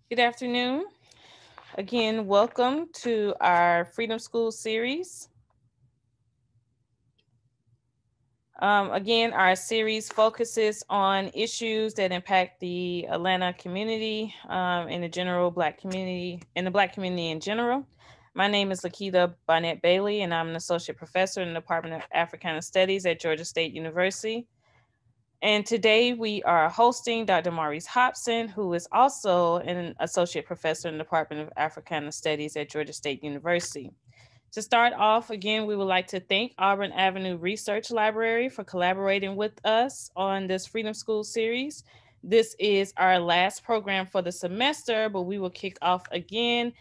Good afternoon. Again, welcome to our Freedom School series. Again, our series focuses on issues that impact the Atlanta community and the general Black community and the Black community in general. My name is Lakita Barnett Bailey, and I'm an associate professor in the Department of Africana Studies at Georgia State University. And today we are hosting Dr. Maurice Hobson, who is also an associate professor in the Department of Africana Studies at Georgia State University. To start off, again, we would like to thank Auburn Avenue Research Library for collaborating with us on this Freedom School series. This is our last program for the semester, but we will kick off again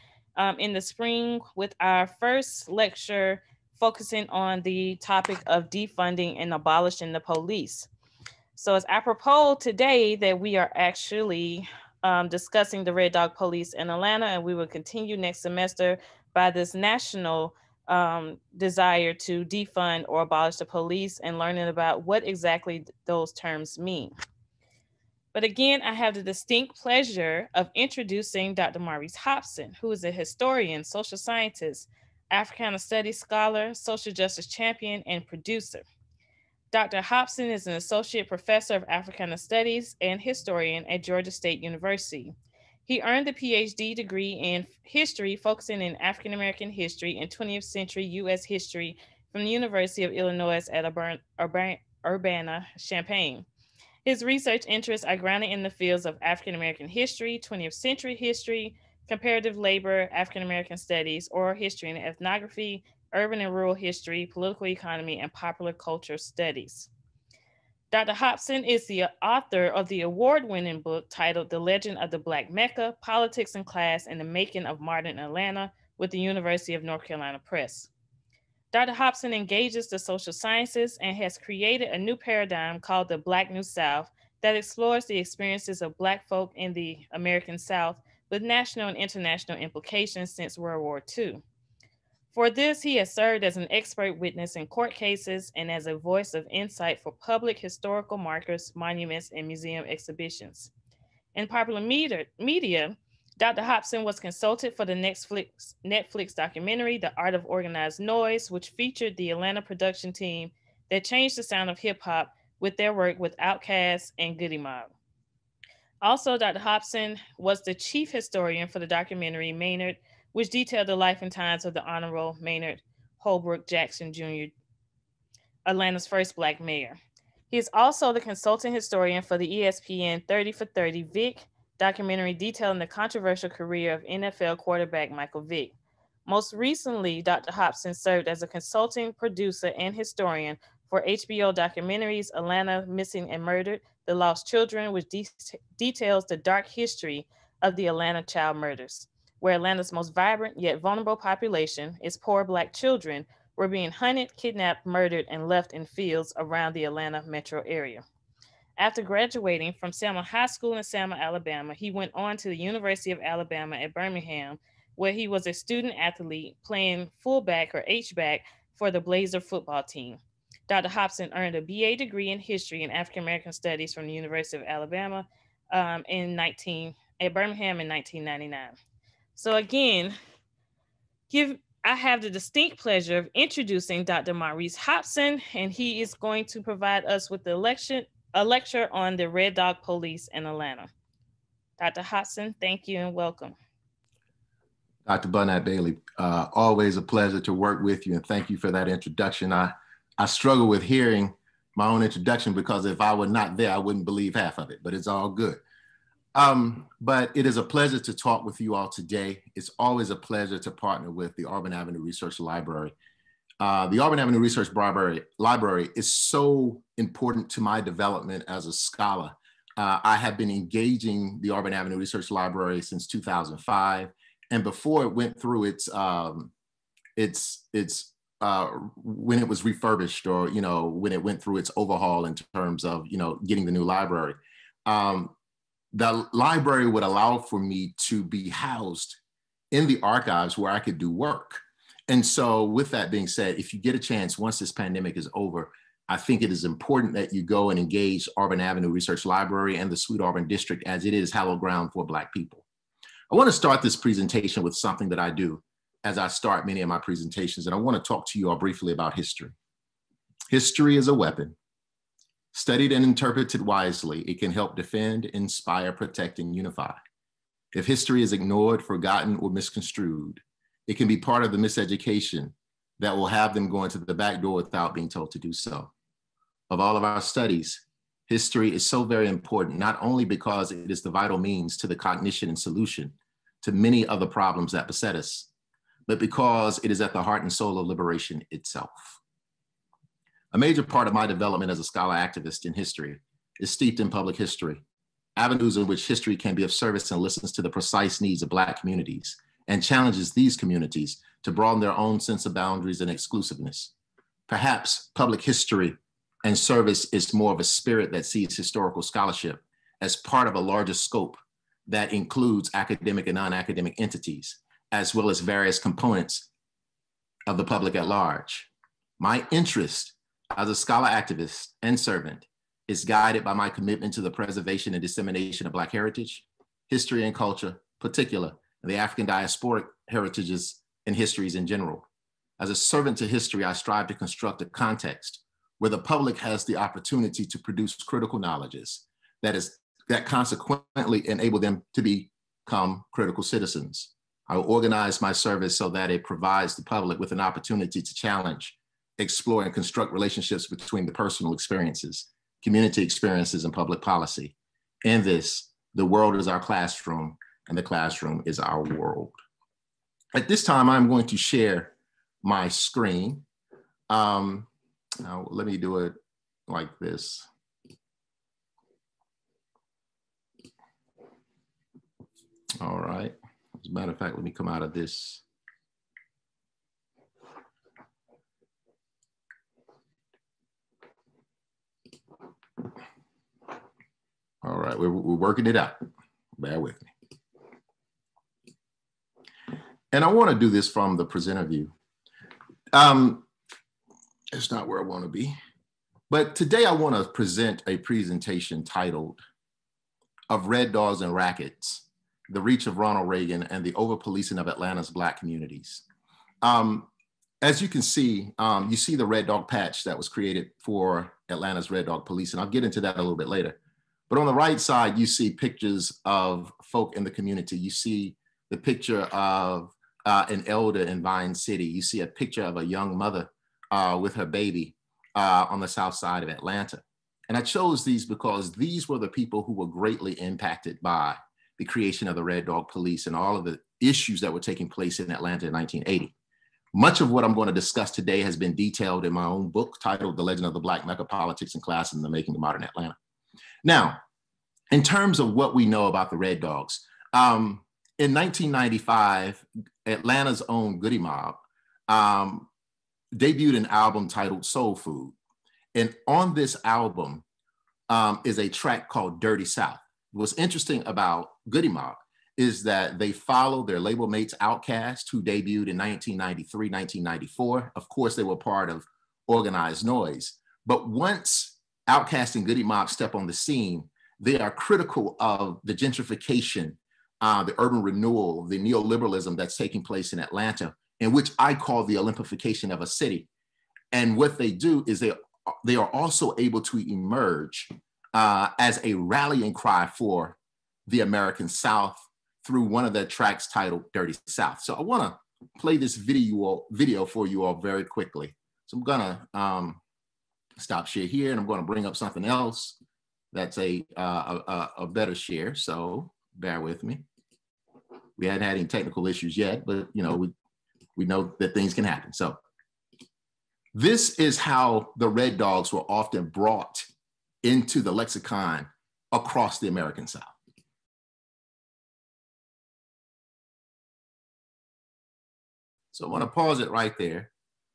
in the spring with our first lecture focusing on the topic of defunding and abolishing the police. So it's apropos today that we are actually discussing the Red Dog Police in Atlanta, and we will continue next semester by this national desire to defund or abolish the police and learning about what exactly those terms mean. But again, I have the distinct pleasure of introducing Dr. Maurice Hopson, who is a historian, social scientist, Africana Studies scholar, social justice champion, and producer. Dr. Hopson is an associate professor of Africana Studies and historian at Georgia State University. He earned a PhD degree in history, focusing in African American history and 20th century U.S. history from the University of Illinois at Urbana-Champaign. His research interests are grounded in the fields of African American history, 20th century history, comparative labor, African American studies, oral history and ethnography, urban and rural history, political economy, and popular culture studies. Dr. Hopson is the author of the award winning book titled The Legend of the Black Mecca Politics and Class and the Making of Modern Atlanta with the University of North Carolina Press. Dr. Hopson engages the social sciences and has created a new paradigm called the Black New South that explores the experiences of Black folk in the American South with national and international implications since World War II. For this, he has served as an expert witness in court cases and as a voice of insight for public historical markers, monuments, and museum exhibitions. In popular media, Dr. Hopson was consulted for the Netflix documentary, The Art of Organized Noise, which featured the Atlanta production team that changed the sound of hip hop with their work with Outkast and Goody Mob. Also, Dr. Hopson was the chief historian for the documentary Maynard, which detailed the life and times of the Honorable Maynard Holbrook Jackson Jr., Atlanta's first Black mayor. He is also the consulting historian for the ESPN 30 for 30 Vic documentary detailing the controversial career of NFL quarterback Michael Vick. Most recently, Dr. Hopson served as a consulting producer and historian for HBO documentaries Atlanta Missing and Murdered, The Lost Children, which details the dark history of the Atlanta child murders, where Atlanta's most vibrant yet vulnerable population, its poor Black children, were being hunted, kidnapped, murdered, and left in fields around the Atlanta metro area. After graduating from Selma High School in Selma, Alabama, he went on to the University of Alabama at Birmingham, where he was a student athlete playing fullback or H-back for the Blazer football team. Dr. Hopson earned a BA degree in history and African American studies from the University of Alabama at Birmingham in 1999. So again, I have the distinct pleasure of introducing Dr. Maurice Hopson, and he is going to provide us with a lecture on the Red Dog Police in Atlanta. Dr. Hopson, thank you and welcome. Dr. Barnett Bailey, always a pleasure to work with you, and thank you for that introduction. I struggle with hearing my own introduction because if I were not there, I wouldn't believe half of it, but it's all good. But it is a pleasure to talk with you all today. It's always a pleasure to partner with the Auburn Avenue Research Library. The Auburn Avenue Research Library is so important to my development as a scholar. I have been engaging the Auburn Avenue Research Library since 2005. And before it went through when it was refurbished or, when it went through its overhaul in terms of, getting the new library, the library would allow for me to be housed in the archives where I could do work. And so with that being said, if you get a chance, once this pandemic is over, I think it is important that you go and engage Auburn Avenue Research Library and the Sweet Auburn District, as it is hallowed ground for Black people. I want to start this presentation with something that I do as I start many of my presentations, and I want to talk to you all briefly about history. History is a weapon. Studied and interpreted wisely, it can help defend, inspire, protect, and unify. If history is ignored, forgotten, or misconstrued, it can be part of the miseducation that will have them going to the back door without being told to do so. Of all of our studies, history is so very important, not only because it is the vital means to the cognition and solution to many of the problems that beset us, but because it is at the heart and soul of liberation itself. A major part of my development as a scholar activist in history is steeped in public history, avenues in which history can be of service and listens to the precise needs of Black communities and challenges these communities to broaden their own sense of boundaries and exclusiveness. Perhaps public history and service is more of a spirit that sees historical scholarship as part of a larger scope that includes academic and non-academic entities, as well as various components of the public at large. My interest as a scholar activist and servant is guided by my commitment to the preservation and dissemination of Black heritage, history and culture, particular, and the African diasporic heritages and histories in general. As a servant to history, I strive to construct a context where the public has the opportunity to produce critical knowledges that consequently enable them to become critical citizens. I will organize my service so that it provides the public with an opportunity to challenge, explore, and construct relationships between the personal experiences, community experiences, and public policy. In this, the world is our classroom, and the classroom is our world. At this time, I'm going to share my screen. Now, let me do it like this. All right. As a matter of fact, let me come out of this. All right, we're working it out. Bear with me. And I want to do this from the presenter view. It's not where I want to be. But today I want to present a presentation titled "Of Red Dogs and Rackets, the Reach of Ronald Reagan and the Over-Policing of Atlanta's Black Communities." As you can see, you see the red dog patch that was created for Atlanta's Red Dog Police, and I'll get into that a little bit later. But on the right side, you see pictures of folk in the community. You see the picture of an elder in Vine City. You see a picture of a young mother with her baby on the south side of Atlanta. And I chose these because these were the people who were greatly impacted by the creation of the Red Dog Police and all of the issues that were taking place in Atlanta in 1980. Much of what I'm going to discuss today has been detailed in my own book titled "The Legend of the Black Mecca: Politics and Class in the Making of Modern Atlanta." Now, in terms of what we know about the Red Dogs, in 1995, Atlanta's own Goody Mob debuted an album titled Soul Food. And on this album is a track called Dirty South. What's interesting about Goody Mob is that they follow their label mates Outkast, who debuted in 1993, 1994. Of course, they were part of Organized Noise. But once Outkast and Goody Mob step on the scene, they are critical of the gentrification, the urban renewal, the neoliberalism that's taking place in Atlanta, in which I call the Olympification of a city. And what they do is they are also able to emerge as a rallying cry for the American South through one of their tracks titled Dirty South. So I want to play this video for you all very quickly. So I'm gonna stop share here, and I'm gonna bring up something else that's a better share. So bear with me. We hadn't had any technical issues yet, but you know, we know that things can happen. So this is how the Red Dogs were often brought into the lexicon across the American South. So I want to pause it right there,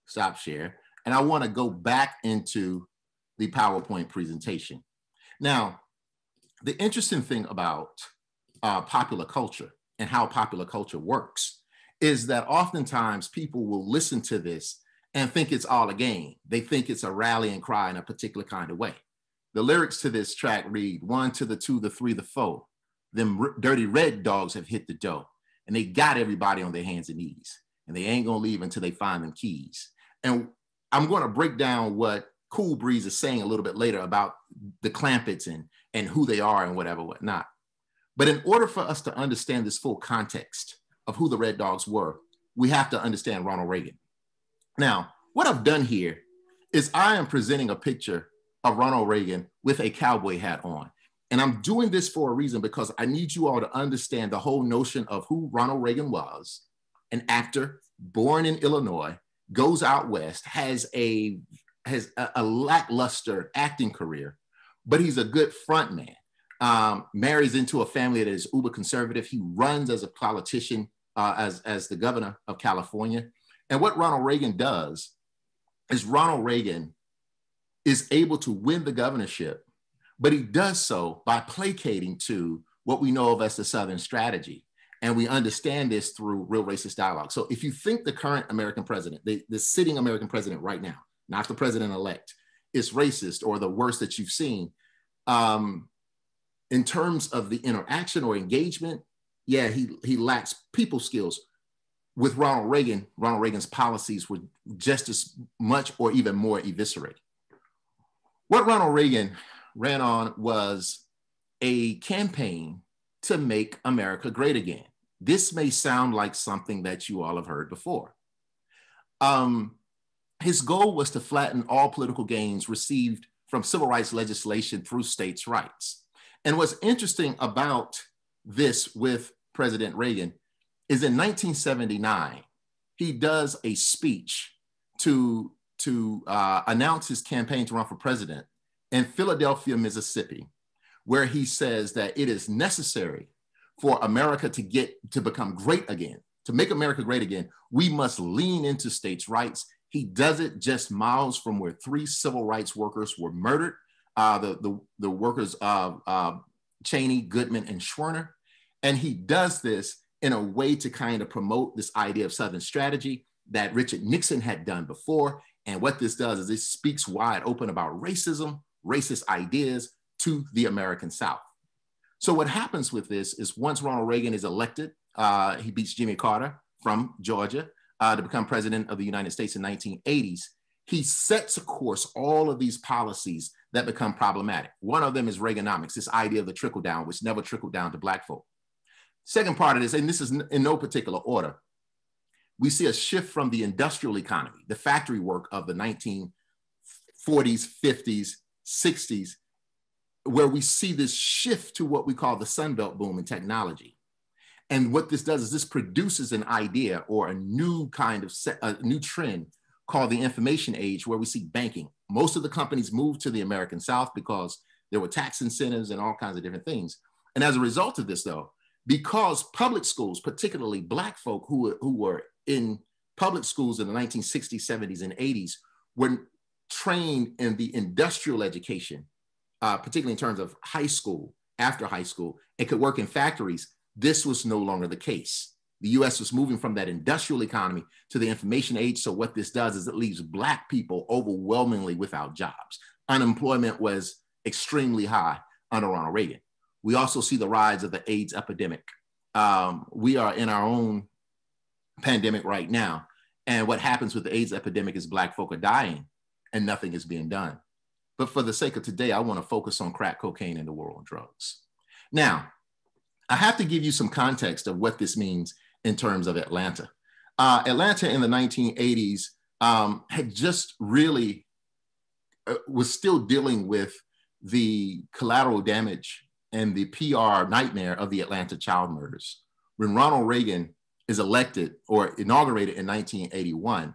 stop share, and I want to go back into the PowerPoint presentation. Now, the interesting thing about popular culture and how popular culture works is that oftentimes people will listen to this and think it's all a game. They think it's a rallying cry in a particular kind of way. The lyrics to this track read 1 to the 2, the 3, the 4. them dirty red dogs have hit the dough, and they got everybody on their hands and knees, and they ain't gonna leave until they find them keys. And I'm gonna break down what Cool Breeze is saying a little bit later about the Clampetts and who they are and whatnot. But in order for us to understand this full context of who the Red Dogs were, we have to understand Ronald Reagan. Now, what I've done here is I am presenting a picture of Ronald Reagan with a cowboy hat on. And I'm doing this for a reason, because I need you all to understand the whole notion of who Ronald Reagan was, an actor born in Illinois, goes out west, has a lackluster acting career, but he's a good front man. Marries into a family that is uber conservative. He runs as a politician, as the governor of California. And what Ronald Reagan does is Ronald Reagan is able to win the governorship, but he does so by placating to what we know of as the Southern strategy. And we understand this through real racist dialogue. So if you think the current American president, the sitting American president right now, not the president-elect, is racist or the worst that you've seen, in terms of the interaction or engagement, yeah, he lacks people skills. With Ronald Reagan, Ronald Reagan's policies were just as much or even more eviscerated. What Ronald Reagan ran on was a campaign to make America great again. This may sound like something that you all have heard before. His goal was to flatten all political gains received from civil rights legislation through states' rights. And what's interesting about this with President Reagan is in 1979, he does a speech to announce his campaign to run for president in Philadelphia, Mississippi, where he says that it is necessary for America to become great again, to make America great again. We must lean into states' rights. He does it just miles from where 3 civil rights workers were murdered, the workers of Cheney, Goodman, and Schwerner. And he does this in a way to kind of promote this idea of Southern strategy that Richard Nixon had done before. And what this does is it speaks wide open about racism, racist ideas to the American South. So what happens with this is once Ronald Reagan is elected, he beats Jimmy Carter from Georgia to become president of the United States in 1980s. He sets a course all of these policies that become problematic. One of them is Reaganomics, this idea of the trickle down, which never trickled down to Black folk. Second part of this, and this is in no particular order, we see a shift from the industrial economy, the factory work of the 1940s, 50s, 60s, where we see this shift to what we call the Sun Belt boom in technology. And what this does is this produces an idea or a new kind of a new trend called the information age, where we see banking. Most of the companies moved to the American South because there were tax incentives and all kinds of different things. And as a result of this, though, because public schools, particularly Black folk who were in public schools in the 1960s, 70s, and 80s, were trained in the industrial education, particularly in terms of high school, after high school, and could work in factories, this was no longer the case. The US was moving from that industrial economy to the information age. So what this does is it leaves Black people overwhelmingly without jobs. Unemployment was extremely high under Ronald Reagan. We also see the rise of the AIDS epidemic. We are in our own pandemic right now. And what happens with the AIDS epidemic is Black folk are dying and nothing is being done. But for the sake of today, I want to focus on crack cocaine and the war on drugs. Now, I have to give you some context of what this means in terms of Atlanta. Atlanta in the 1980s had just really, was still dealing with the collateral damage and the PR nightmare of the Atlanta child murders. When Ronald Reagan is elected or inaugurated in 1981,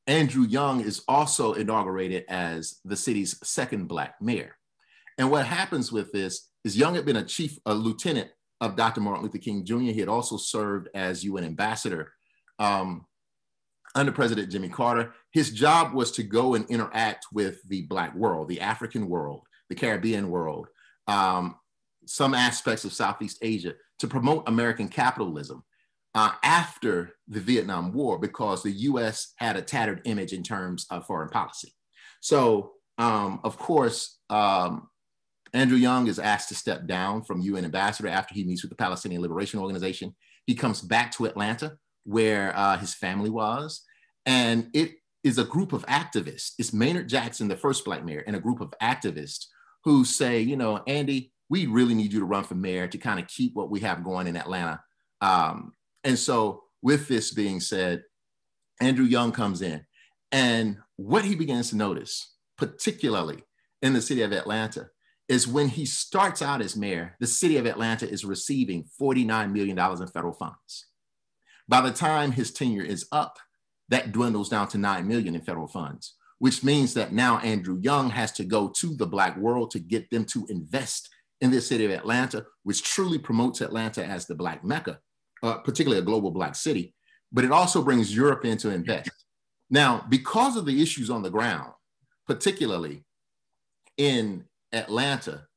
Andrew Young is also inaugurated as the city's second Black mayor. And what happens with this is Young had been a lieutenant of Dr. Martin Luther King Jr. He had also served as UN ambassador under President Jimmy Carter. His job was to go and interact with the Black world, the African world, the Caribbean world, some aspects of Southeast Asia, to promote American capitalism after the Vietnam War, because the US had a tattered image in terms of foreign policy. So, of course, Andrew Young is asked to step down from UN ambassador after he meets with the Palestinian Liberation Organization. He comes back to Atlanta, where his family was, and it is a group of activists. It's Maynard Jackson, the first Black mayor, and a group of activists who say, you know, Andy, we really need you to run for mayor to kind of keep what we have going in Atlanta. And so with this being said, Andrew Young comes in, and what he begins to notice, particularly in the city of Atlanta, is when he starts out as mayor, the city of Atlanta is receiving $49 million in federal funds. By the time his tenure is up, that dwindles down to $9 million in federal funds, which means that now Andrew Young has to go to the Black world to get them to invest in the city of Atlanta, which truly promotes Atlanta as the Black Mecca, particularly a global Black city, but it also brings Europe in to invest. Now, because of the issues on the ground, particularly in Atlanta,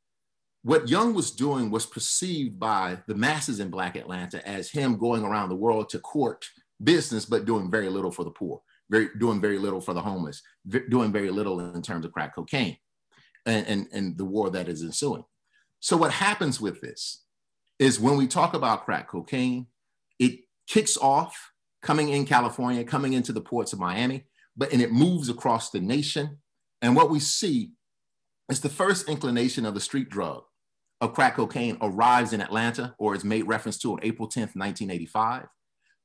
what Young was doing was perceived by the masses in Black Atlanta as him going around the world to court business, but doing very little for the poor, doing very little for the homeless, doing very little in terms of crack cocaine and the war that is ensuing. So what happens with this is when we talk about crack cocaine, it kicks off coming in California, coming into the ports of Miami, and it moves across the nation. And what we see is the first inclination of the street drug of crack cocaine arrives in Atlanta, or is made reference to on April 10th, 1985.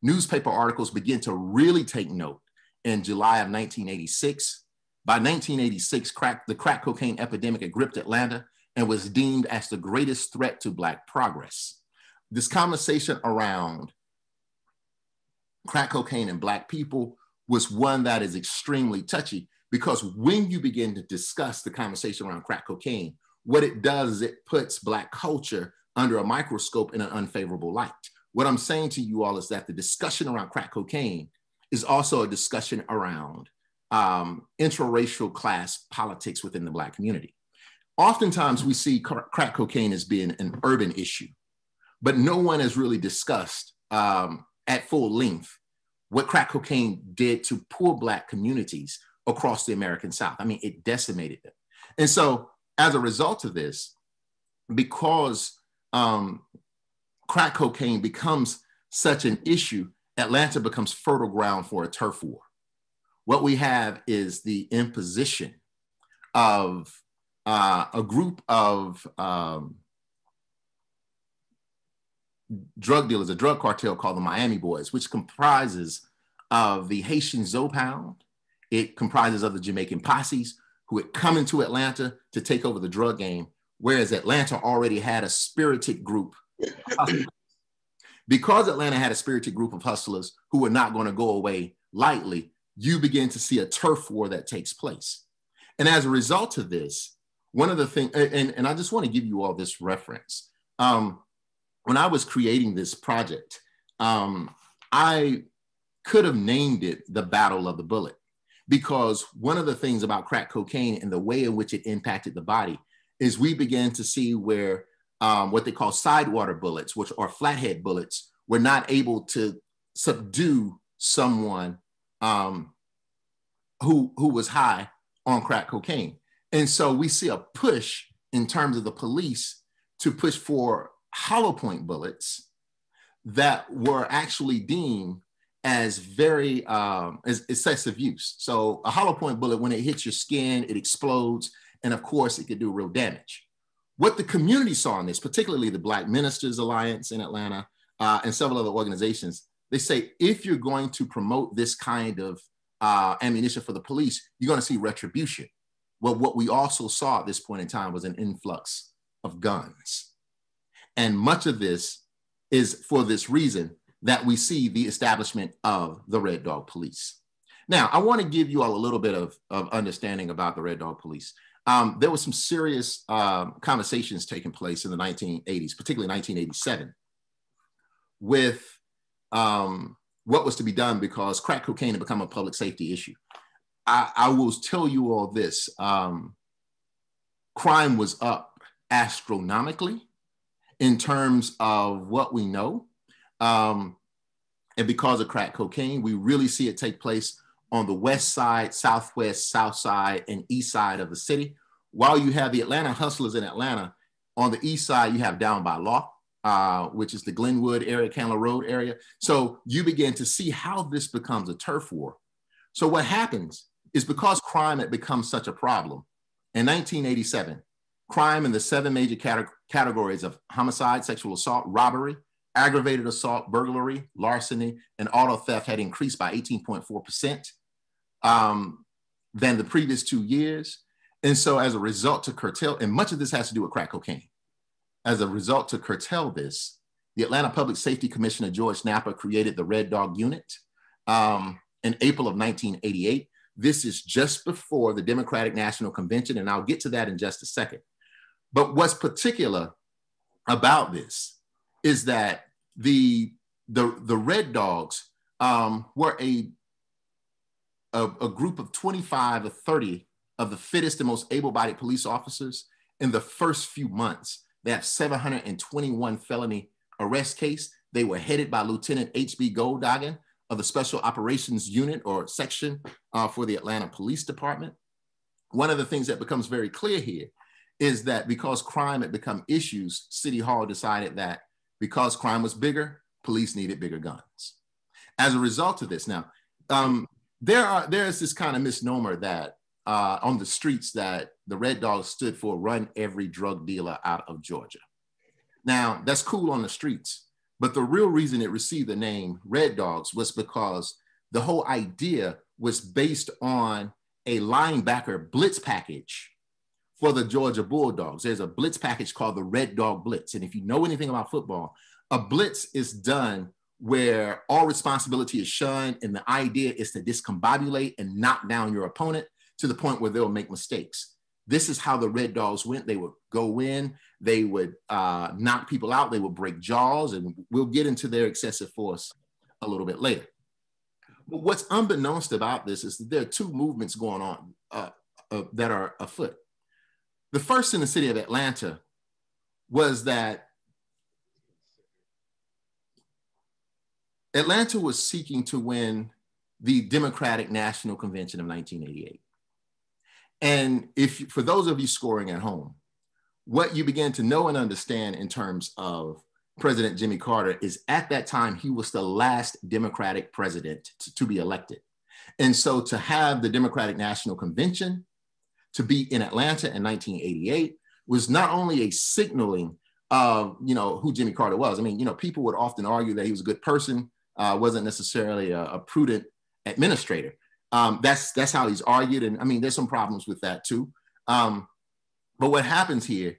Newspaper articles begin to really take note in July of 1986. By 1986, the crack cocaine epidemic had gripped Atlanta and was deemed as the greatest threat to Black progress. This conversation around crack cocaine and Black people was one that is extremely touchy, because when you begin to discuss the conversation around crack cocaine, what it does is it puts Black culture under a microscope in an unfavorable light. What I'm saying to you all is that the discussion around crack cocaine is also a discussion around interracial class politics within the Black community. Oftentimes we see crack cocaine as being an urban issue, but no one has really discussed at full length what crack cocaine did to poor Black communities across the American South. I mean, it decimated them. And so as a result of this, because crack cocaine becomes such an issue, Atlanta becomes fertile ground for a turf war. What we have is the imposition of a group of drug dealers, a drug cartel called the Miami Boys, which comprises of the Haitian Zopound. It comprises of the Jamaican posses who had come into Atlanta to take over the drug game, whereas Atlanta already had a spirited group of hustlers. Because Atlanta had a spirited group of hustlers who were not going to go away lightly, you begin to see a turf war that takes place. And as a result of this, one of the things, and I just want to give you all this reference. When I was creating this project, I could have named it the Battle of the Bullet, because one of the things about crack cocaine and the way in which it impacted the body is we began to see where what they call sidewater bullets, which are flathead bullets, were not able to subdue someone who was high on crack cocaine. And so we see a push in terms of the police to push for hollow point bullets that were actually deemed as very as excessive use. So a hollow point bullet, when it hits your skin, it explodes. And of course, it could do real damage. What the community saw in this, particularly the Black Ministers Alliance in Atlanta and several other organizations, they say, if you're going to promote this kind of ammunition for the police, you're going to see retribution. Well, what we also saw at this point in time was an influx of guns. And much of this is for this reason that we see the establishment of the Red Dog Police. Now, I want to give you all a little bit of understanding about the Red Dog Police. There were some serious conversations taking place in the 1980s, particularly 1987, with what was to be done because crack cocaine had become a public safety issue. I will tell you all this. Crime was up astronomically in terms of what we know. And because of crack cocaine, we really see it take place on the west side, southwest, south side, and east side of the city, while you have the Atlanta hustlers in Atlanta, on the east side, you have Down by Law, which is the Glenwood area, Candler Road area. So you begin to see how this becomes a turf war. So what happens is, because crime had become such a problem, in 1987, crime in the 7 major categories of homicide, sexual assault, robbery, aggravated assault, burglary, larceny, and auto theft had increased by 18.4% than the previous 2 years. And so as a result to curtail, and much of this has to do with crack cocaine. As a result to curtail this, the Atlanta Public Safety Commissioner, George Napa, created the Red Dog Unit in April of 1988. This is just before the Democratic National Convention, and I'll get to that in just a second. But what's particular about this is that the Red Dogs were a group of 25 or 30 of the fittest and most able-bodied police officers. In the first few months, they have 721 felony arrest case. They were headed by Lieutenant H.B. Goldhagen of the Special Operations Unit or Section for the Atlanta Police Department. One of the things that becomes very clear here is that because crime had become issues, City Hall decided that because crime was bigger, police needed bigger guns. As a result of this, now, there's this kind of misnomer that on the streets that the Red Dogs stood for run every drug dealer out of Georgia. Now, that's cool on the streets, but the real reason it received the name Red Dogs was because the whole idea was based on a linebacker blitz package for the Georgia Bulldogs. There's a blitz package called the Red Dog Blitz. And if you know anything about football, a blitz is done where all responsibility is shunned, and the idea is to discombobulate and knock down your opponent to the point where they'll make mistakes. This is how the Red Dogs went. They would go in, they would knock people out, they would break jaws, and we'll get into their excessive force a little bit later. But what's unbeknownst about this is that there are two movements going on that are afoot. The first in the city of Atlanta was that Atlanta was seeking to win the Democratic National Convention of 1988. And for those of you scoring at home, what you begin to know and understand in terms of President Jimmy Carter is at that time, he was the last Democratic president to be elected. And so to have the Democratic National Convention to be in Atlanta in 1988 was not only a signaling of, who Jimmy Carter was. I mean, people would often argue that he was a good person, wasn't necessarily a prudent administrator. That's how he's argued. And I mean, there's some problems with that too. But what happens here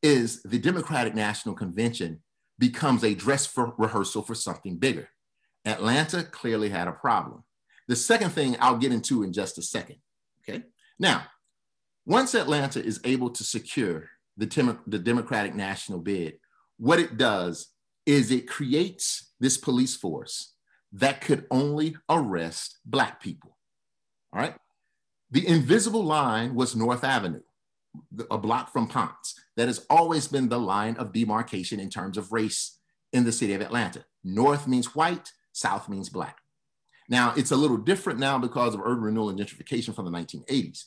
is the Democratic National Convention becomes a dress rehearsal for something bigger. Atlanta clearly had a problem. The second thing I'll get into in just a second, okay? Now, once Atlanta is able to secure the Democratic National bid, what it does is it creates this police force that could only arrest Black people, all right? The invisible line was North Avenue, a block from Ponce. That has always been the line of demarcation in terms of race in the city of Atlanta. North means white, South means Black. Now, it's a little different now because of urban renewal and gentrification from the 1980s.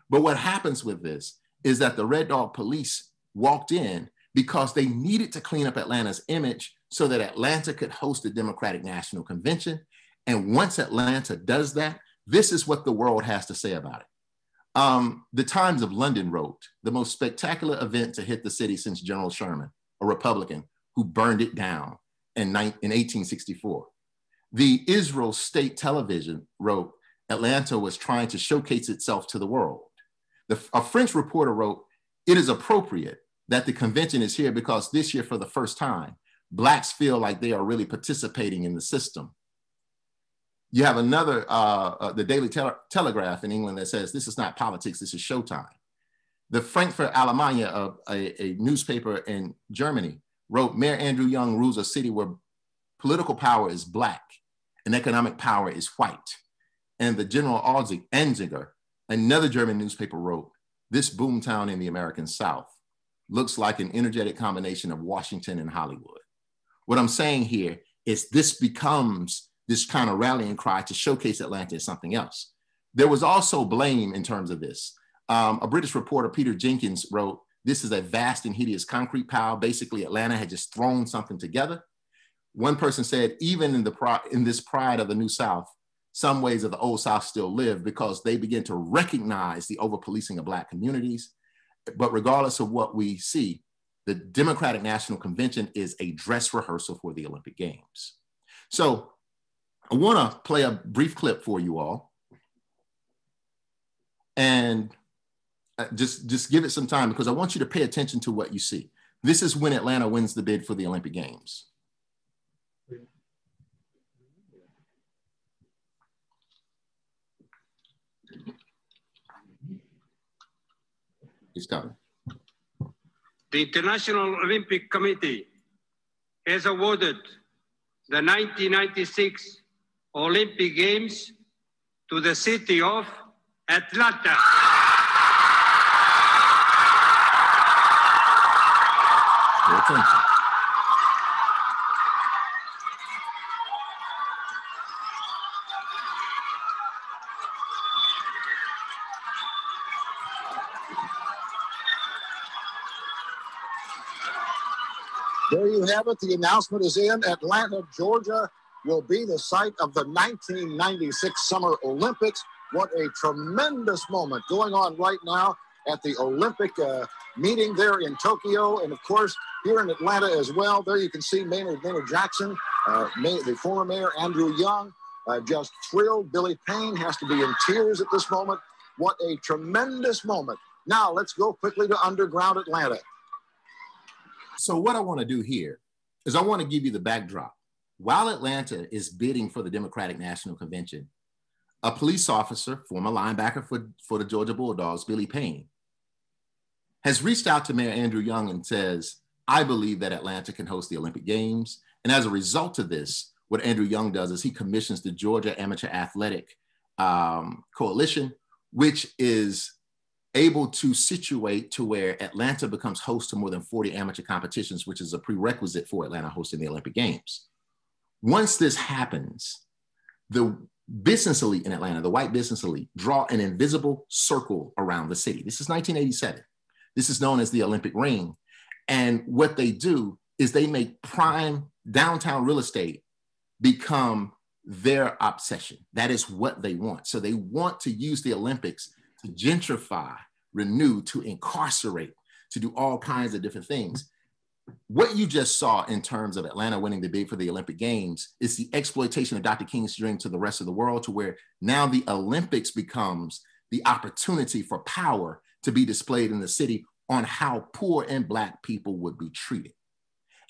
But what happens with this is that the Red Dog Police walked in because they needed to clean up Atlanta's image so that Atlanta could host the Democratic National Convention. And once Atlanta does that, this is what the world has to say about it. The Times of London wrote, the most spectacular event to hit the city since General Sherman, a Republican who burned it down in 1864. The Israel State Television wrote, Atlanta was trying to showcase itself to the world. A French reporter wrote, it is appropriate that the convention is here because this year, for the first time, Blacks feel like they are really participating in the system. You have another, the Daily Telegraph in England that says, this is not politics, this is showtime. The Frankfurt Allgemeine, a newspaper in Germany, wrote, Mayor Andrew Young rules a city where political power is Black and economic power is white. And the General Anziger, another German newspaper, wrote, this boomtown in the American South looks like an energetic combination of Washington and Hollywood. What I'm saying here is this becomes this kind of rallying cry to showcase Atlanta as something else. There was also blame in terms of this. A British reporter, Peter Jenkins, wrote, "This is a vast and hideous concrete pile. Basically, Atlanta had just thrown something together." One person said, even in this pride of the New South, some ways of the Old South still live because they begin to recognize the over-policing of Black communities. But regardless of what we see, the Democratic National Convention is a dress rehearsal for the Olympic Games. So I want to play a brief clip for you all. And just give it some time because I want you to pay attention to what you see. This is when Atlanta wins the bid for the Olympic Games. It's coming. The International Olympic Committee has awarded the 1996 Olympic Games to the city of Atlanta. Pay attention. There you have it. The announcement is in. Atlanta, Georgia will be the site of the 1996 Summer Olympics. What a tremendous moment going on right now at the Olympic meeting there in Tokyo. And of course, here in Atlanta as well. There you can see Maynard Jackson, the former mayor, Andrew Young, just thrilled. Billy Payne has to be in tears at this moment. What a tremendous moment. Now let's go quickly to underground Atlanta. So what I want to do here is I want to give you the backdrop. While Atlanta is bidding for the Democratic National Convention, a police officer, former linebacker for the Georgia Bulldogs, Billy Payne, has reached out to Mayor Andrew Young and says, I believe that Atlanta can host the Olympic Games. And as a result of this, what Andrew Young does is he commissions the Georgia Amateur Athletic Coalition, which is able to situate to where Atlanta becomes host to more than 40 amateur competitions, which is a prerequisite for Atlanta hosting the Olympic Games. Once this happens, the business elite in Atlanta, the white business elite, draw an invisible circle around the city. This is 1987. This is known as the Olympic Ring. And what they do is they make prime downtown real estate become their obsession. That is what they want. So they want to use the Olympics to gentrify, renew, to incarcerate, to do all kinds of different things. What you just saw in terms of Atlanta winning the bid for the Olympic Games is the exploitation of Dr. King's dream to the rest of the world, to where now the Olympics becomes the opportunity for power to be displayed in the city on how poor and Black people would be treated.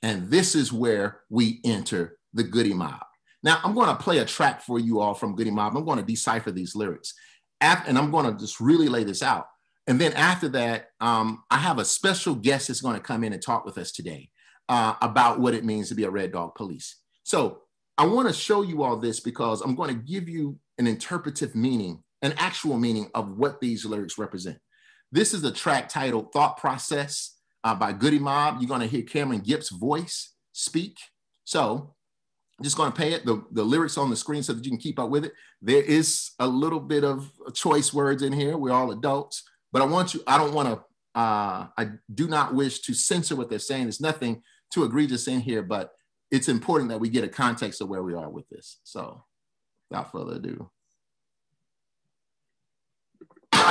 And this is where we enter the Goody Mob. Now, I'm going to play a track for you all from Goody Mob. I'm going to decipher these lyrics. And I'm going to just really lay this out. And then after that, I have a special guest that's going to come in and talk with us today about what it means to be a Red Dog Police. So I want to show you all this because I'm going to give you an interpretive meaning, an actual meaning of what these lyrics represent. This is a track titled Thought Process by Goody Mob. You're going to hear Cameron Gibbs' voice speak. So I'm just going to play it, the lyrics on the screen so that you can keep up with it. There is a little bit of choice words in here. We're all adults, but I do not wish to censor what they're saying. There's nothing too egregious in here, but it's important that we get a context of where we are with this. So without further ado.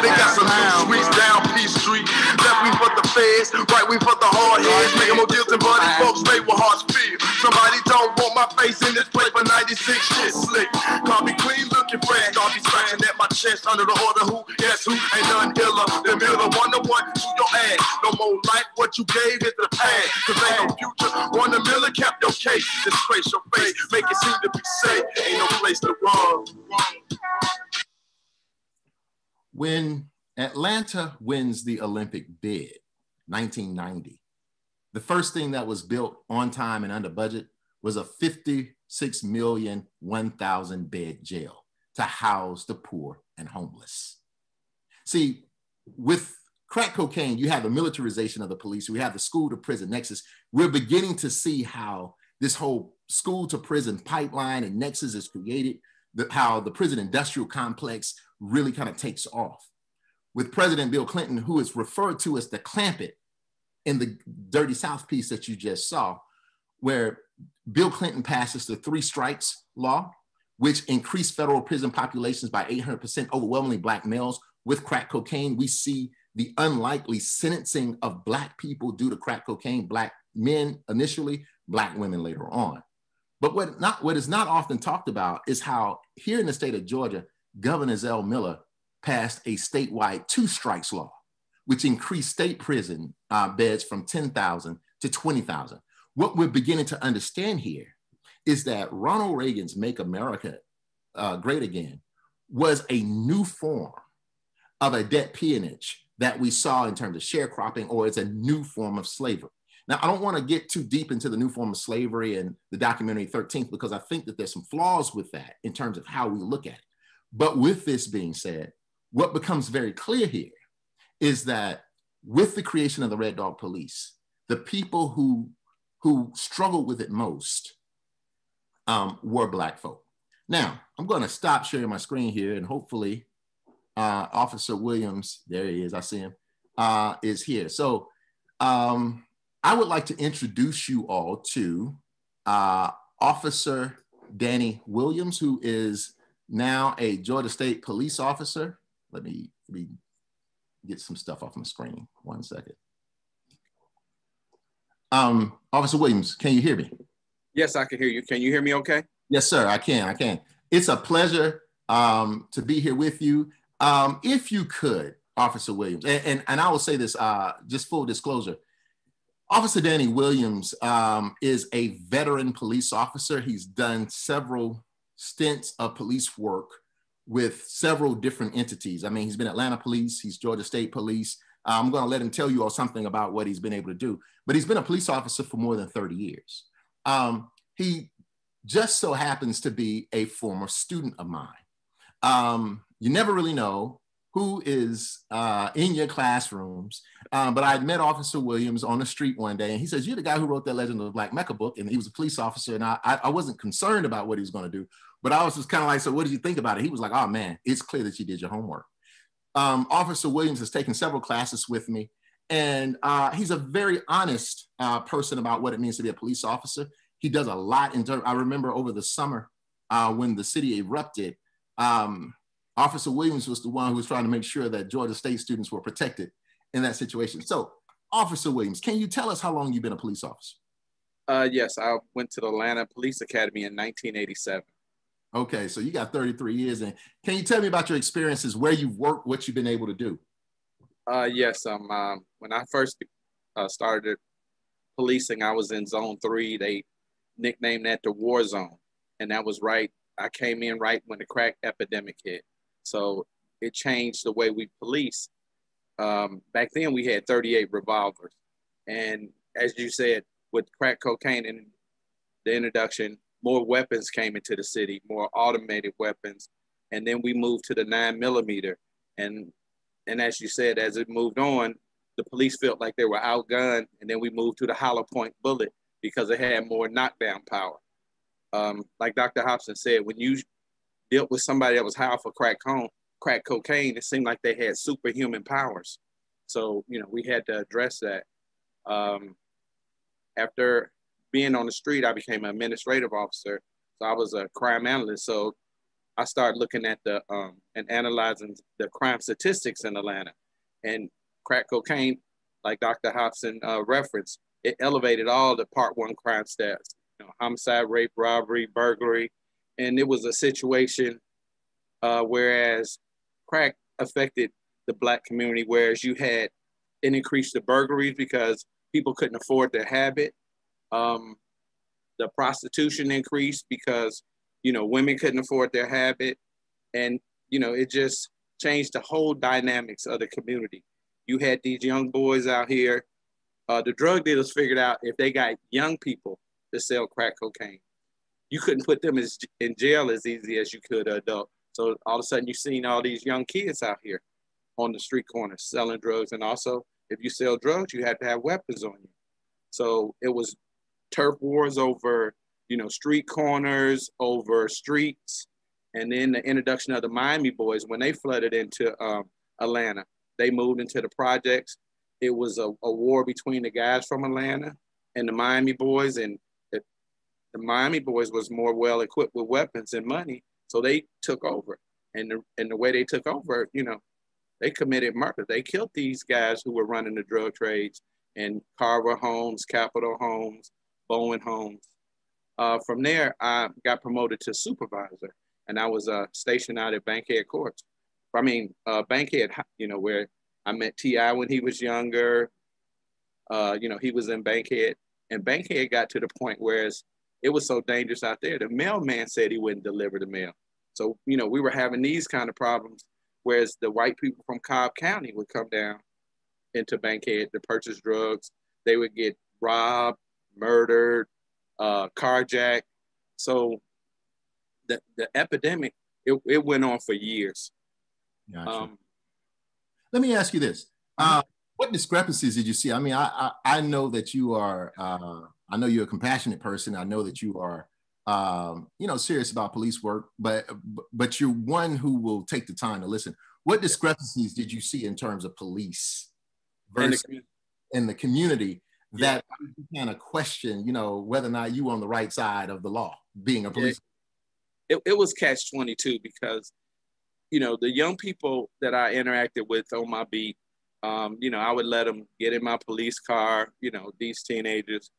They got some new streets down P Street. Left wing for the feds, right wing for the hard heads. Making more deals than buddy folks stay with hearts feel. Somebody don't want my face in this play for 96 shit slick. Call me clean looking fresh. I'll be scratching at my chest under the order who, yes who, ain't none iller. The middle 1-to-1 to your ass. No more life, what you gave is the past. Cause ain't no future. 1 million kept your case. Disgrace your face, make it seem to be safe. Ain't no place to run. When Atlanta wins the Olympic bid, 1990, the first thing that was built on time and under budget was a 56 million, 1,000 bed jail to house the poor and homeless. See, with crack cocaine, you have the militarization of the police. We have the school to prison nexus. We're beginning to see how this whole school to prison pipeline and nexus is created, how the prison industrial complex really kind of takes off. with President Bill Clinton, who is referred to as the Clamp It in the Dirty South piece that you just saw, where Bill Clinton passes the 3 strikes law, which increased federal prison populations by 800%, overwhelmingly Black males with crack cocaine. We see the unlikely sentencing of Black people due to crack cocaine, Black men initially, Black women later on. But what is not often talked about is how here in the state of Georgia, Governor Zell Miller passed a statewide 2 strikes law, which increased state prison beds from 10,000 to 20,000. What we're beginning to understand here is that Ronald Reagan's Make America Great Again was a new form of a debt peonage that we saw in terms of sharecropping, or it's a new form of slavery. Now, I don't want to get too deep into the new form of slavery and the documentary 13th, because I think that there's some flaws with that in terms of how we look at it. But with this being said, what becomes very clear here is that with the creation of the Red Dog Police, the people who struggled with it most were Black folk. Now, I'm going to stop sharing my screen here, and hopefully Officer Williams, there he is, I see him, is here. So I would like to introduce you all to Officer Danny Williams, who is now a Georgia State police officer. Let me get some stuff off my screen. 1 second. Officer Williams, can you hear me? Yes, I can hear you. Can you hear me okay? Yes, sir, I can. It's a pleasure to be here with you. If you could, Officer Williams, and I will say this, just full disclosure, Officer Danny Williams is a veteran police officer. He's done several stints of police work with several different entities. I mean, he's been Atlanta Police, he's Georgia State Police. I'm going to let him tell you all something about what he's been able to do, but he's been a police officer for more than 30 years. He just so happens to be a former student of mine. You never really know who is in your classrooms, but I had met Officer Williams on the street one day, and he says, "You're the guy who wrote that Legend of the Black Mecca book," and he was a police officer, and I wasn't concerned about what he was going to do, but I was just kind of like, "So what did you think about it?" He was like, "Oh man, it's clear that you did your homework." Officer Williams has taken several classes with me, and he's a very honest person about what it means to be a police officer. He does a lot in terms, I remember over the summer when the city erupted, Officer Williams was the one who was trying to make sure that Georgia State students were protected in that situation. So, Officer Williams, can you tell us how long you've been a police officer? Yes, I went to the Atlanta Police Academy in 1987. Okay, so you got 33 years. And can you tell me about your experiences, where you've worked, what you've been able to do? Yes, when I first started policing, I was in Zone 3. They nicknamed that the War Zone. And that was right, I came in right when the crack epidemic hit. So it changed the way we police. Back then we had 38 revolvers. And as you said, with crack cocaine and the introduction, more weapons came into the city, more automated weapons. And then we moved to the 9mm. And as you said, as it moved on, the police felt like they were outgunned. And then we moved to the hollow point bullet because it had more knockdown power. Like Dr. Hopson said, when you dealt with somebody that was high off of crack cocaine, it seemed like they had superhuman powers. So, you know, we had to address that. After being on the street, I became an administrative officer. So I was a crime analyst. So I started looking at and analyzing the crime statistics in Atlanta. And crack cocaine, like Dr. Hopson referenced, it elevated all the Part 1 crime stats. You know, homicide, rape, robbery, burglary. And it was a situation whereas crack affected the Black community, whereas it increased the burglaries because people couldn't afford to have it. The prostitution increased because, you know, women couldn't afford their habit. And, you know, it just changed the whole dynamics of the community. You had these young boys out here. The drug dealers figured out if they got young people to sell crack cocaine, you couldn't put them in jail as easy as you could an adult. So all of a sudden you've seen all these young kids out here on the street corners selling drugs. And also, if you sell drugs, you have to have weapons on you. So it was turf wars over, you know, street corners, over streets. And then the introduction of the Miami boys, when they flooded into Atlanta, they moved into the projects. It was a war between the guys from Atlanta and the Miami boys, and the Miami boys was more well equipped with weapons and money, so they took over. And the way they took over, you know, they committed murder. They killed these guys who were running the drug trades in Carver Homes, Capitol Homes, Bowen Homes. From there, I got promoted to supervisor, and I was stationed out at Bankhead Courts. I mean, Bankhead, you know, where I met T.I. when he was younger. You know, he was in Bankhead, and Bankhead got to the point where it was so dangerous out there. The mailman said he wouldn't deliver the mail. So, you know, we were having these kind of problems, whereas the white people from Cobb County would come down into Bankhead to purchase drugs. They would get robbed, murdered, carjacked. So the epidemic, it went on for years. Gotcha. Let me ask you this. What discrepancies did you see? I mean, I know that you are, I know you're a compassionate person. I know that you are, you know, serious about police work, but you're one who will take the time to listen. What discrepancies did you see in terms of police versus in the community that you kind of question, you know, whether or not you were on the right side of the law, being a police? It was catch-22 because, you know, the young people that I interacted with on my beat, you know, I would let them get in my police car, you know, these teenagers,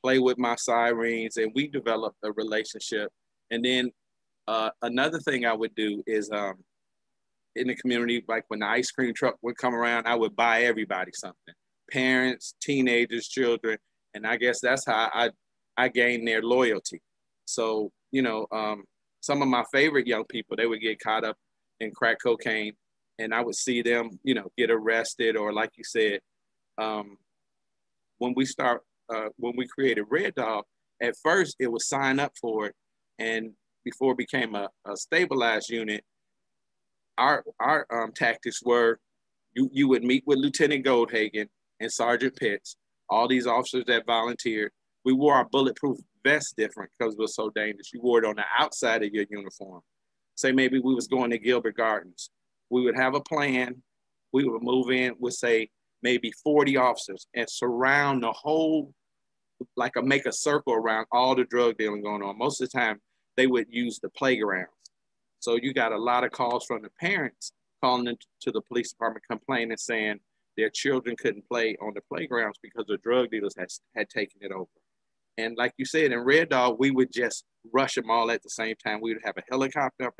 play with my sirens, and we developed a relationship. And then another thing I would do is in the community, like when the ice cream truck would come around, I would buy everybody something, parents, teenagers, children. And I guess that's how I gained their loyalty. So, you know, some of my favorite young people, they would get caught up in crack cocaine, and I would see them, you know, get arrested, or like you said, when we created Red Dog, at first it was sign up for it, and before it became a stabilized unit, our tactics were you would meet with Lieutenant Goldhagen and Sergeant Pitts, all these officers that volunteered. We wore our bulletproof vests different because it was so dangerous. You wore it on the outside of your uniform. Say maybe we was going to Gilbert Gardens. We would have a plan. We would move in with, say, maybe 40 officers and surround the whole, like make a circle around all the drug dealing going on. Most of the time, they would use the playgrounds. So you got a lot of calls from the parents calling into the police department complaining, saying their children couldn't play on the playgrounds because the drug dealers had taken it over. And like you said, in Red Dog, we would just rush them all at the same time. We would have a helicopter up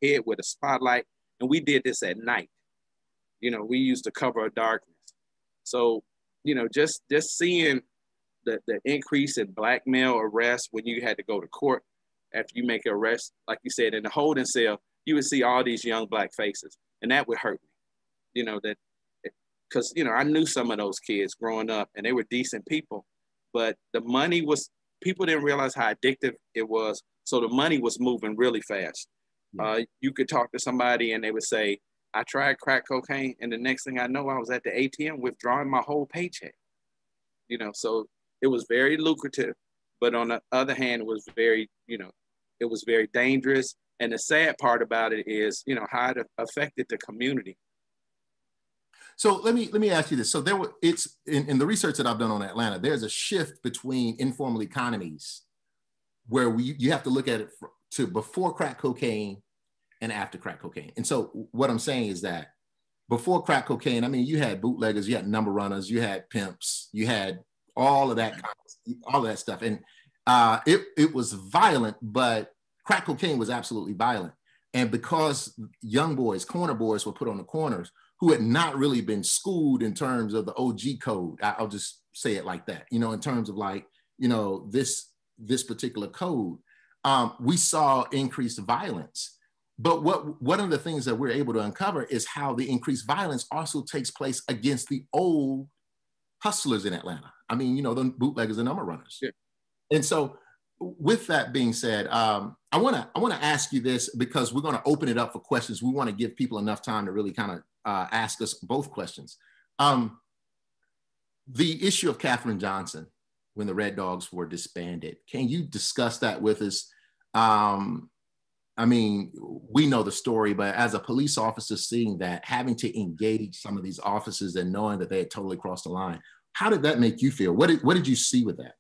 ahead with a spotlight, and we did this at night. You know, we used to cover of darkness. So, you know, just seeing the increase in black male arrests when you had to go to court after you make an arrest, like you said, in the holding cell, you would see all these young black faces, and that would hurt me. You know, that because, you know, I knew some of those kids growing up, and they were decent people, but the money was, people didn't realize how addictive it was. So the money was moving really fast. You could talk to somebody and they would say, I tried crack cocaine, and the next thing I know, I was at the ATM withdrawing my whole paycheck. You know, so it was very lucrative, but on the other hand, it was very, you know, it was very dangerous. And the sad part about it is, you know, how it affected the community. So let me ask you this. So it's in the research that I've done on Atlanta, there's a shift between informal economies where you have to look at it to before crack cocaine and after crack cocaine. And so what I'm saying is that before crack cocaine, I mean, you had bootleggers, you had number runners, you had pimps, you had all of that stuff. And it was violent, but crack cocaine was absolutely violent. And because young boys, corner boys were put on the corners who had not really been schooled in terms of the OG code, I'll just say it like that, you know, in terms of like, you know, this particular code, we saw increased violence. But one of the things that we're able to uncover is how the increased violence also takes place against the old hustlers in Atlanta. I mean, you know, the bootleggers and number runners. Yeah. And so with that being said, I want to ask you this because we're going to open it up for questions. We want to give people enough time to really kind of ask us both questions. The issue of Katherine Johnson when the Red Dogs were disbanded, can you discuss that with us? I mean, we know the story, but as a police officer seeing that, having to engage some of these officers and knowing that they had totally crossed the line, how did that make you feel? What did you see with that?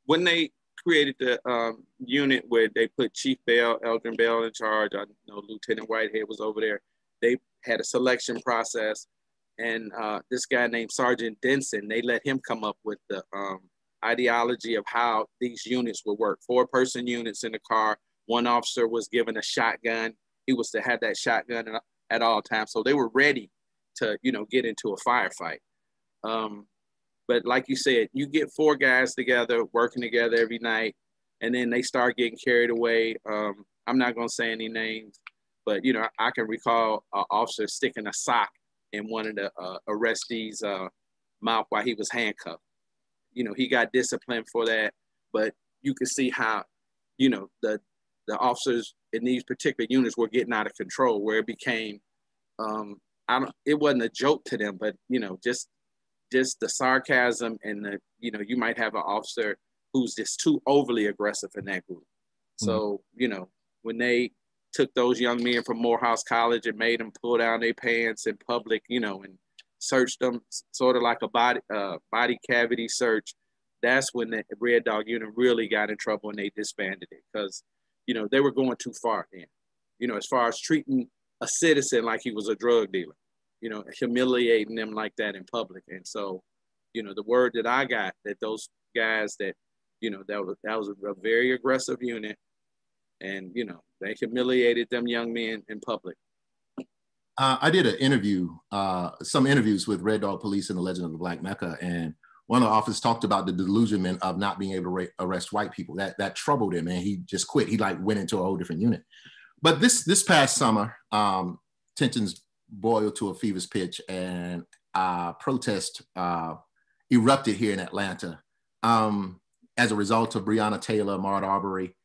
When they created the unit where they put Chief Bell, Eldrin Bell in charge, I know Lieutenant Whitehead was over there. They had a selection process, and this guy named Sergeant Denson, they let him come up with the ideology of how these units would work. 4-person units in the car. One officer was given a shotgun. He was to have that shotgun at all times. So they were ready to, get into a firefight. But like you said, you get 4 guys together, working together every night, and then they start getting carried away. I'm not going to say any names, but, I can recall an officer sticking a sock in one of the arrestees' mouth while he was handcuffed. He got disciplined for that, but you could see how, the officers in these particular units were getting out of control, where it became, it wasn't a joke to them, but, just the sarcasm and the, you might have an officer who's just too overly aggressive in that group. So, when they took those young men from Morehouse College and made them pull down their pants in public, and searched them sort of like a body cavity search, that's when the Red Dog unit really got in trouble and they disbanded it, because, they were going too far then, as far as treating a citizen like he was a drug dealer, humiliating them like that in public. And so, the word that I got, that those guys that, that was a very aggressive unit, and, they humiliated them young men in public. I did an interview, some interviews with Red Dog Police and the Legend of the Black Mecca, and one of the officers talked about the delusionment of not being able to arrest white people. That troubled him, and he just quit. He went into a whole different unit. But this past summer, tensions boiled to a feverish pitch, and protest erupted here in Atlanta as a result of Breonna Taylor, Ahmaud Arbery,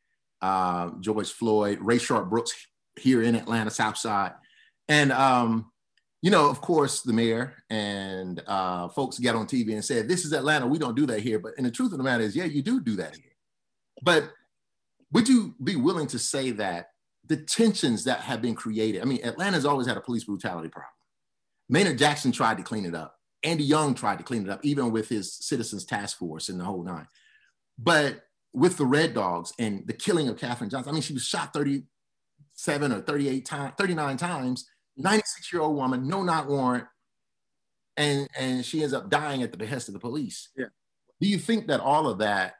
George Floyd, Rayshard Brooks here in Atlanta, South Side. And, of course, the mayor and folks got on TV and said, this is Atlanta, we don't do that here. But and the truth of the matter is, yeah, you do that here. But would you be willing to say that the tensions that have been created, I mean, Atlanta's always had a police brutality problem. Maynard Jackson tried to clean it up. Andy Young tried to clean it up, even with his Citizens Task Force and the whole nine. But with the Red Dogs and the killing of Katherine Johnson, I mean, she was shot 37 or 39 times, 96-year-old woman, no knock warrant, and she ends up dying at the behest of the police. Yeah. Do you think that all of that,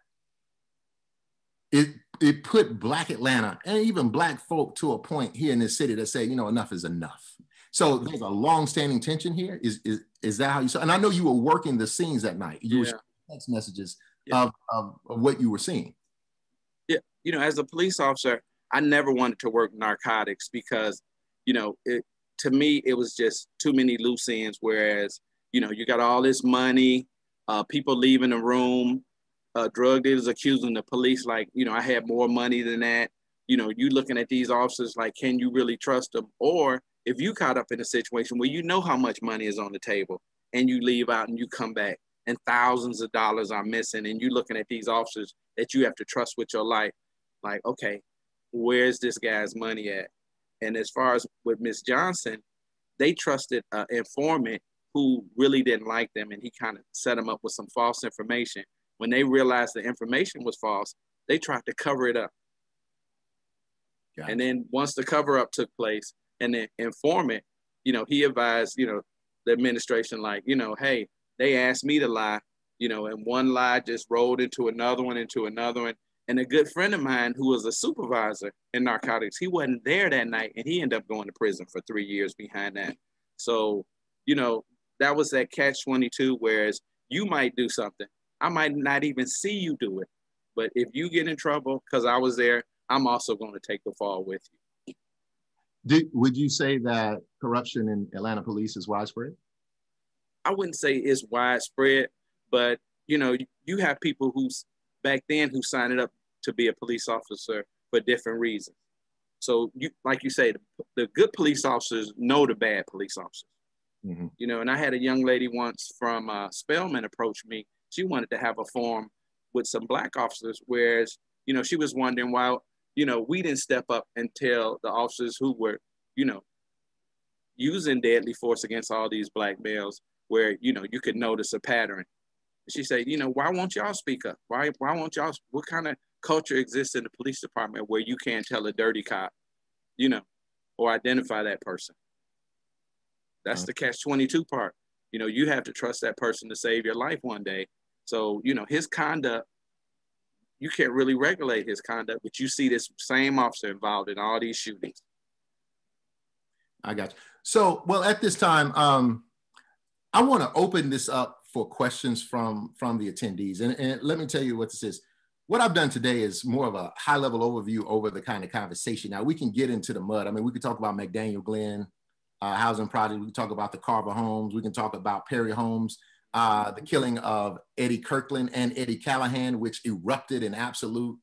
it put Black Atlanta and even Black folk to a point here in this city that say, enough is enough? So there's a long-standing tension here. Is that how you saw? And I know you were working the scenes that night. You were sharing text messages of what you were seeing. Yeah, as a police officer, I never wanted to work narcotics because, to me, it was just too many loose ends. Whereas, you got all this money, people leaving the room, drug dealers accusing the police like, I had more money than that. You looking at these officers like, can you really trust them? Or if you caught up in a situation where you know how much money is on the table and you leave out and you come back and thousands of dollars are missing, and you looking at these officers that you have to trust with your life, like, okay, where's this guy's money at? And as far as with Miss Johnson, they trusted an informant who really didn't like them, and he kind of set them up with some false information. When they realized the information was false, they tried to cover it up. And then once the cover up took place, and the informant, he advised, the administration, like, hey, they asked me to lie, and one lie just rolled into another one, And a good friend of mine who was a supervisor in narcotics, he wasn't there that night, and he ended up going to prison for 3 years behind that. So, that was that catch-22, whereas you might do something. I might not even see you do it. But if you get in trouble, because I was there, I'm also going to take the fall with you. Would you say that corruption in Atlanta police is widespread? I wouldn't say it's widespread, but you have people who's back then who signed up to be a police officer for different reasons. So like you say, the good police officers know the bad police officers. Mm-hmm. And I had a young lady once from Spelman approach me. She wanted to have a forum with some Black officers, whereas, she was wondering why you know, we didn't step up and tell the officers who were, you know, using deadly force against all these black males where, you know, you could notice a pattern. She said, you know, why won't y'all speak up? Why won't y'all, what kind of culture exists in the police department where you can't tell a dirty cop, you know, or identify that person? That's the catch-22 part. You know, you have to trust that person to save your life one day. So, you know, his conduct, you can't really regulate his conduct, but you see this same officer involved in all these shootings. I got you. So, well, at this time, I want to open this up for questions from the attendees. And let me tell you what this is. What I've done today is more of a high-level overview over the kind of conversation. Now, we can get into the mud. I mean, we could talk about McDaniel Glen housing project. We can talk about the Carver homes. We can talk about Perry homes, the killing of Eddie Kirkland and Eddie Callahan, which erupted in absolute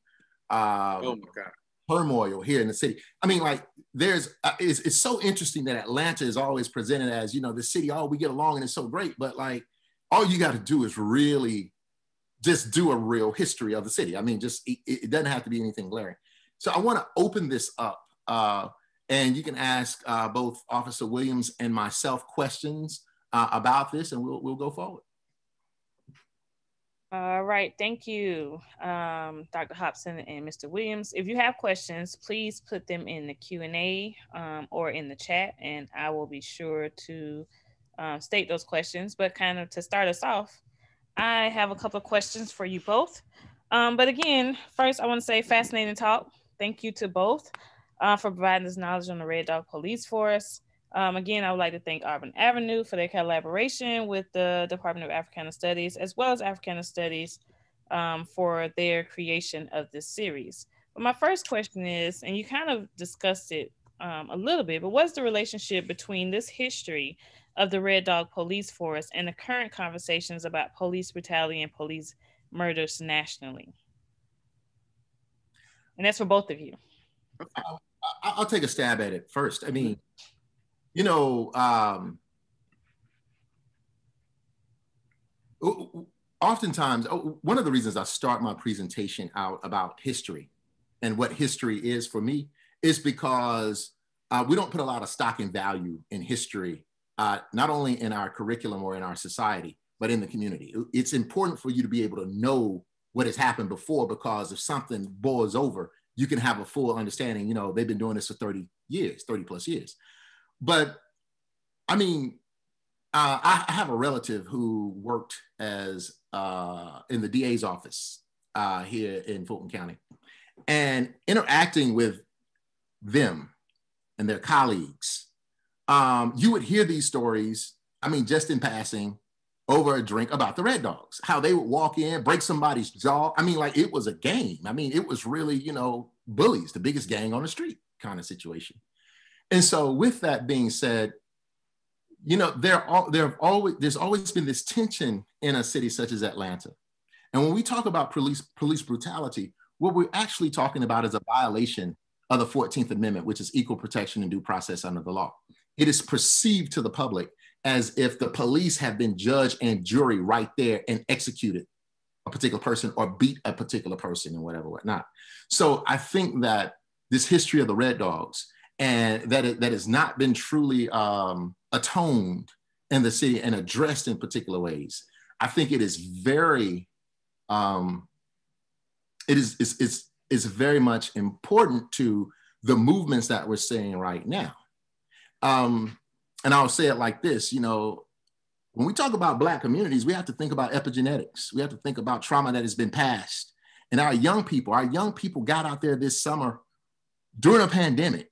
oh my God, turmoil here in the city. I mean, like, it's so interesting that Atlanta is always presented as, you know, the city, oh, we get along and it's so great. But like, all you got to do is really just do a real history of the city. I mean, just, it doesn't have to be anything glaring. So I want to open this up and you can ask both Officer Williams and myself questions about this, and we'll go forward. All right, thank you, Dr. Hopson and Mr. Williams. If you have questions, please put them in the Q&A or in the chat, and I will be sure to state those questions. But kind of to start us off, I have a couple of questions for you both. But again, first I want to say fascinating talk. Thank you to both for providing this knowledge on the Red Dog Police Force. Again, I would like to thank Auburn Avenue for their collaboration with the Department of Africana Studies, as well as Africana Studies for their creation of this series. But my first question is, and you kind of discussed it a little bit, but what's the relationship between this history of the Red Dog Police Force and the current conversations about police brutality and police murders nationally? And that's for both of you. I'll take a stab at it first. I mean, you know, oftentimes, one of the reasons I start my presentation out about history and what history is for me is because we don't put a lot of stock and value in history, not only in our curriculum or in our society, but in the community. It's important for you to be able to know what has happened before, because if something boils over, you can have a full understanding. You know, they've been doing this for 30 plus years. But I mean, I have a relative who worked as in the DA's office here in Fulton County, and interacting with them and their colleagues, you would hear these stories, I mean, just in passing over a drink, about the Red Dogs, how they would walk in, break somebody's jaw. I mean, like, it was a game. I mean, it was really, you know, bullies, the biggest gang on the street kind of situation. And so with that being said, you know, there's always been this tension in a city such as Atlanta. And when we talk about police brutality, what we're actually talking about is a violation of the 14th Amendment, which is equal protection and due process under the law. It is perceived to the public as if the police have been judge and jury right there and executed a particular person or beat a particular person and whatnot. So I think that this history of the Red Dogs, and that has not been truly atoned in the city and addressed in particular ways, I think it is very, it's very much important to the movements that we're seeing right now. And I'll say it like this, you know, when we talk about Black communities, we have to think about epigenetics. We have to think about trauma that has been passed. And our young people got out there this summer during a pandemic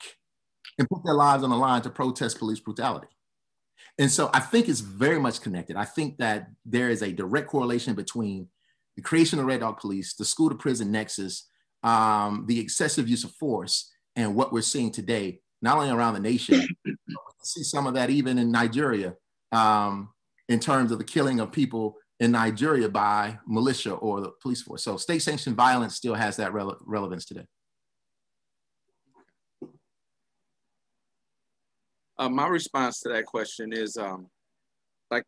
and put their lives on the line to protest police brutality. And so I think it's very much connected. I think that there is a direct correlation between the creation of Red Dog Police, the school to prison nexus, the excessive use of force, and what we're seeing today, not only around the nation, see some of that even in Nigeria, in terms of the killing of people in Nigeria by militia or the police force. So state-sanctioned violence still has that relevance today. My response to that question is, like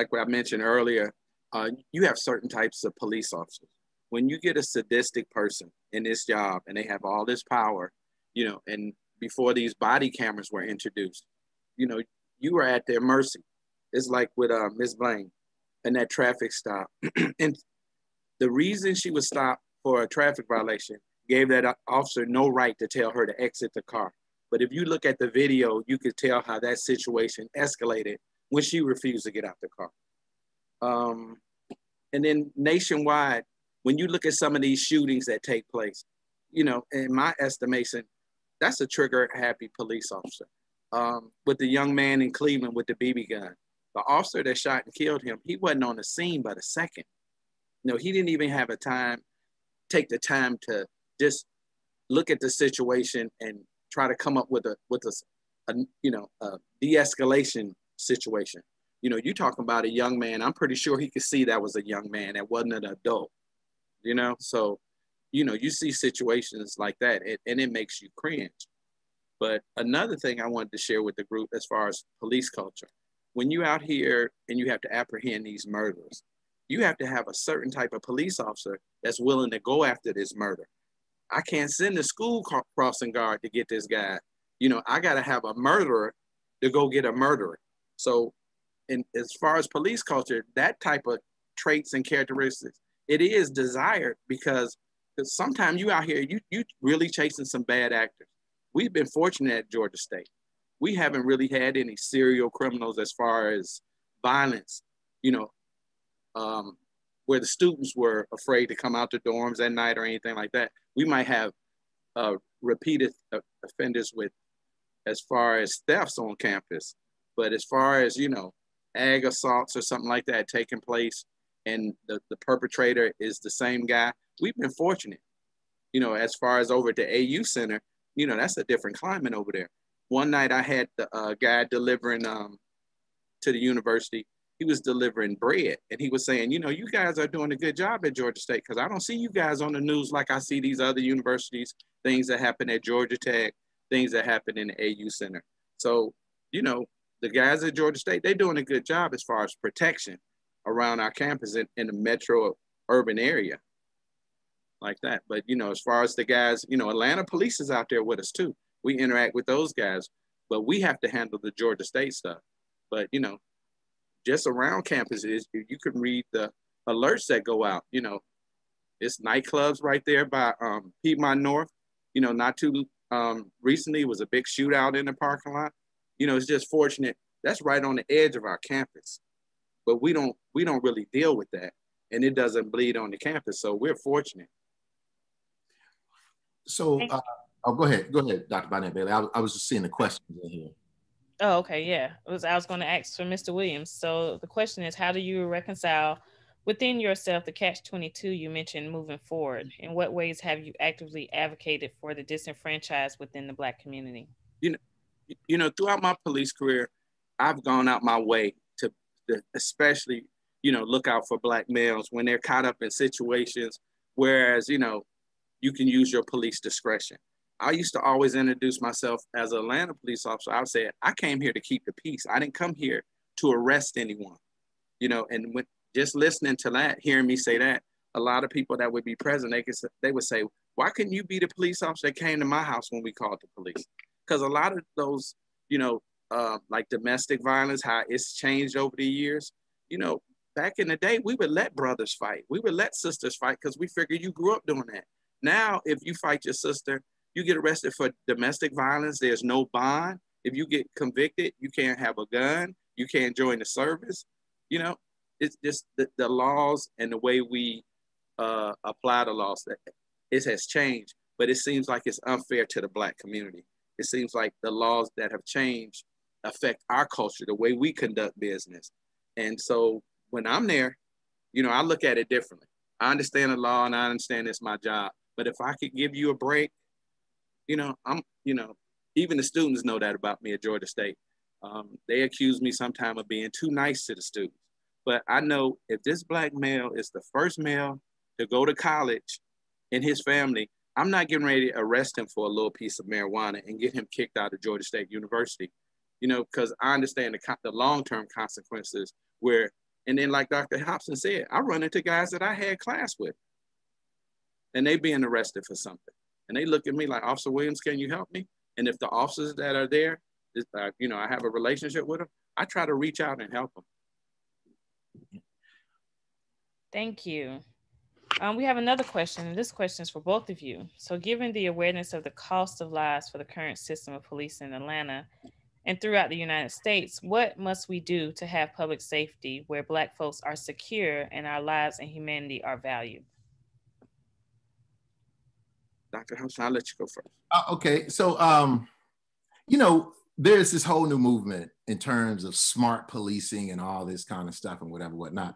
what I mentioned earlier, you have certain types of police officers. when you get a sadistic person in this job and they have all this power, you know, and before these body cameras were introduced, you know, you were at their mercy. It's like with Ms. Blaine and that traffic stop. And the reason she was stopped for a traffic violation gave that officer no right to tell her to exit the car. But if you look at the video, you could tell how that situation escalated when she refused to get out the car. And then nationwide, when you look at some of these shootings that take place, you know, in my estimation, that's a trigger-happy police officer. With the young man in Cleveland with the BB gun, the officer that shot and killed him, he wasn't on the scene but a second. You know, he didn't even have take the time to just look at the situation and try to come up with a de-escalation situation. You know, you talking about a young man, I'm pretty sure he could see that was a young man, that wasn't an adult, you know? So, you know, you see situations like that and it makes you cringe. But another thing I wanted to share with the group as far as police culture, when you out here and you have to apprehend these murderers, you have to have a certain type of police officer that's willing to go after this murder. I can't send a school crossing guard to get this guy. You know, I got to have a murderer to go get a murderer. So, and as far as police culture, that type of traits and characteristics, it is desired because sometimes you out here, you really chasing some bad actors. We've been fortunate at Georgia State. We haven't really had any serial criminals as far as violence, you know, where the students were afraid to come out the dorms at night or anything like that. We might have repeated offenders with as far as thefts on campus, but as far as, you know, ag assaults or something like that taking place and the perpetrator is the same guy, we've been fortunate. You know, as far as over at the AU Center, you know, that's a different climate over there. One night I had the guy delivering to the university. He was delivering bread and he was saying, you know, you guys are doing a good job at Georgia State because I don't see you guys on the news like I see these other universities, things that happen at Georgia Tech, things that happen in the AU Center. So, you know, the guys at Georgia State, they're doing a good job as far as protection around our campus in the metro urban area like that. But, you know, as far as the guys, you know, Atlanta police is out there with us too. We interact with those guys, but we have to handle the Georgia State stuff. But, you know, just around campuses, you can read the alerts that go out. You know, it's nightclubs right there by Piedmont North. You know, not too recently, it was a big shootout in the parking lot. You know, it's just fortunate. That's right on the edge of our campus. But we don't really deal with that. And it doesn't bleed on the campus. So we're fortunate. So, go ahead, Dr. Bonnet Bailey. I was just seeing the questions in here. Oh, okay, yeah. I was going to ask for Mr. Williams. So the question is, how do you reconcile within yourself the catch-22 you mentioned moving forward? In what ways have you actively advocated for the disenfranchised within the Black community? You know, throughout my police career, I've gone out my way to especially, you know, look out for Black males when they're caught up in situations, whereas, you know, you can use your police discretion. I used to always introduce myself as an Atlanta police officer. I would say, I came here to keep the peace. I didn't come here to arrest anyone, you know, and when just listening to that, hearing me say that, a lot of people that would be present, they would say, why couldn't you be the police officer that came to my house when we called the police? Because a lot of those, you know, like domestic violence, how it's changed over the years, you know, back in the day, we would let brothers fight. We would let sisters fight because we figured you grew up doing that. Now, if you fight your sister, you get arrested for domestic violence. There's no bond. If you get convicted, you can't have a gun. You can't join the service. You know, it's just the laws and the way we apply the laws. It has changed, but it seems like it's unfair to the Black community. It seems like the laws that have changed affect our culture, the way we conduct business. And so when I'm there, you know, I look at it differently. I understand the law and I understand it's my job. But if I could give you a break, you know, even the students know that about me at Georgia State. They accuse me sometimes of being too nice to the students. But I know if this Black male is the first male to go to college in his family, I'm not getting ready to arrest him for a little piece of marijuana and get him kicked out of Georgia State University, you know, because I understand the long-term consequences where, and then like Dr. Hopson said, I run into guys that I had class with. and they being arrested for something. And they look at me like, Officer Williams, can you help me? And if the officers that are there, you know, I have a relationship with them, I try to reach out and help them. Thank you. We have another question, and this question is for both of you. So given the awareness of the cost of lives for the current system of police in Atlanta and throughout the United States, what must we do to have public safety where Black folks are secure and our lives and humanity are valued? Dr. Hopson, I'll let you go first. Okay, so, you know, there's this whole new movement in terms of smart policing and all this kind of stuff and whatnot.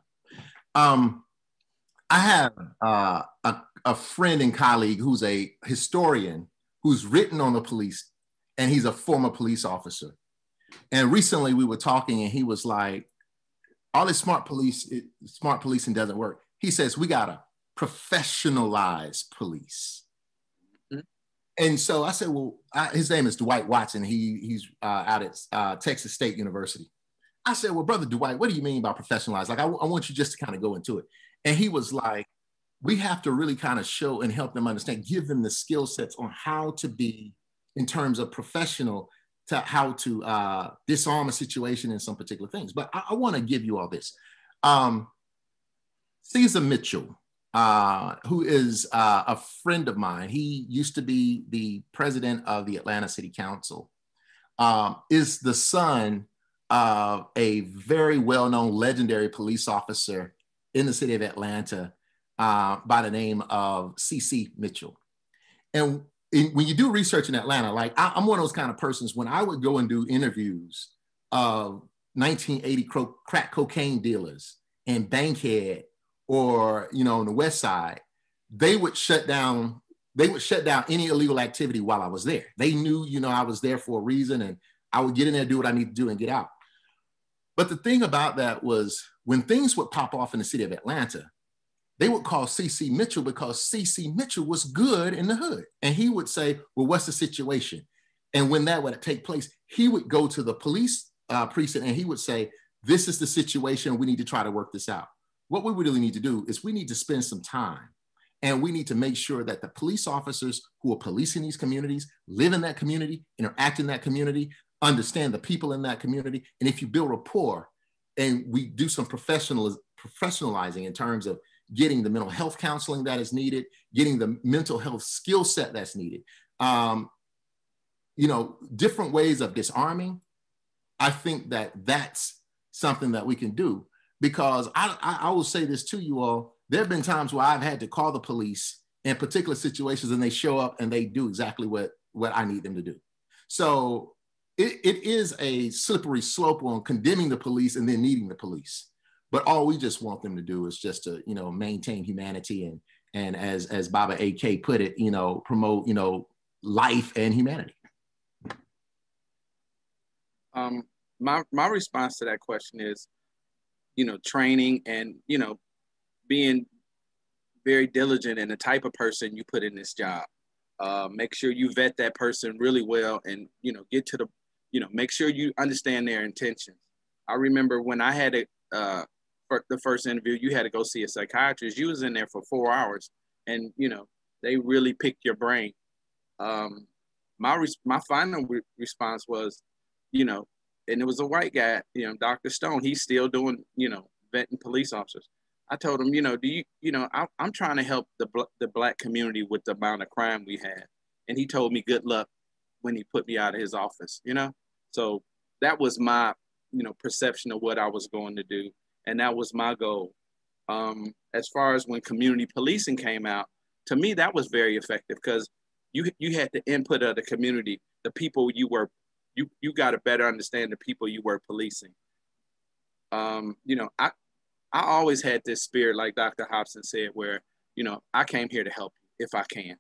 I have a friend and colleague who's a historian who's written on the police, and he's a former police officer. And recently we were talking, and he was like, all this smart policing doesn't work. He says, we gotta professionalize police. Mm-hmm. And so I said, well, his name is Dwight Watson. He's out at Texas State University. I said, well, Brother Dwight, what do you mean by professionalize? Like, I want you just to kind of go into it. And he was like, we have to really kind of show and help them understand, give them the skill sets on how to be, in terms of professional, to how to disarm a situation in some particular things. But I want to give you all this. Caesar Mitchell, who is a friend of mine, he used to be the president of the Atlanta City Council, is the son of a very well-known legendary police officer in the city of Atlanta by the name of C.C. Mitchell. And when you do research in Atlanta, like I'm one of those kind of persons, when I would go and do interviews of 1980 crack cocaine dealers and Bankhead, or, you know, on the West Side, they would shut down any illegal activity while I was there. They knew, you know, I was there for a reason, and I would get in there, do what I need to do, and get out. But the thing about that was, when things would pop off in the city of Atlanta, they would call C.C. Mitchell, because C.C. Mitchell was good in the hood. And he would say, well, what's the situation? And when that would take place, he would go to the police precinct and he would say, this is the situation. We need to try to work this out. What we really need to do is we need to spend some time, and we need to make sure that the police officers who are policing these communities live in that community, interact in that community, understand the people in that community. And if you build rapport and we do some professionalizing in terms of getting the mental health counseling that is needed, getting the mental health skill set that's needed, you know, different ways of disarming, I think that that's something that we can do. Because I will say this to you all, there have been times where I've had to call the police in particular situations, and they show up and they do exactly what I need them to do. So it is a slippery slope on condemning the police and then needing the police. But all we just want them to do is just to, you know, maintain humanity and as Baba A.K. put it, you know, promote, you know, life and humanity. My response to that question is, you know, training and, you know, being very diligent in the type of person you put in this job. Make sure you vet that person really well, and, you know, get to the, you know, make sure you understand their intentions. I remember when I had the first interview, you had to go see a psychiatrist. You was in there for 4 hours, and, you know, they really picked your brain. My final response was, you know, and it was a white guy, you know, Dr. Stone, he's still doing, you know, vetting police officers. I told him, you know, I'm trying to help the Black community with the amount of crime we have. And he told me good luck when he put me out of his office, you know? So that was my, you know, perception of what I was going to do. And that was my goal. As far as when community policing came out, to me, that was very effective, because you had the input of the community, the people you got to better understand the people you were policing. You know, I always had this spirit, like Dr. Hopson said, where, you know, I came here to help you if I can.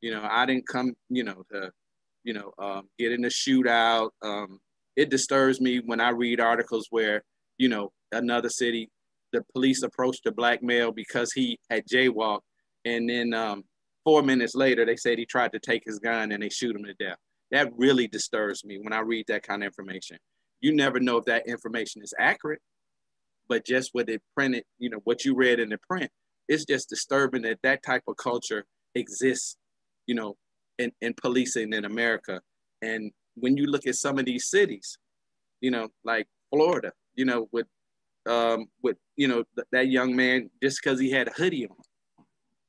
You know, I didn't come, you know, to, you know, get in a shootout. It disturbs me when I read articles where, you know, another city, the police approached a Black male because he had jaywalked, and then 4 minutes later, they said he tried to take his gun and they shoot him to death. That really disturbs me when I read that kind of information. You never know if that information is accurate, but just what it printed, you know, what you read in the print, it's just disturbing that that type of culture exists, you know, in policing in America. And when you look at some of these cities, you know, like Florida, you know, with you know, that young man, just because he had a hoodie on,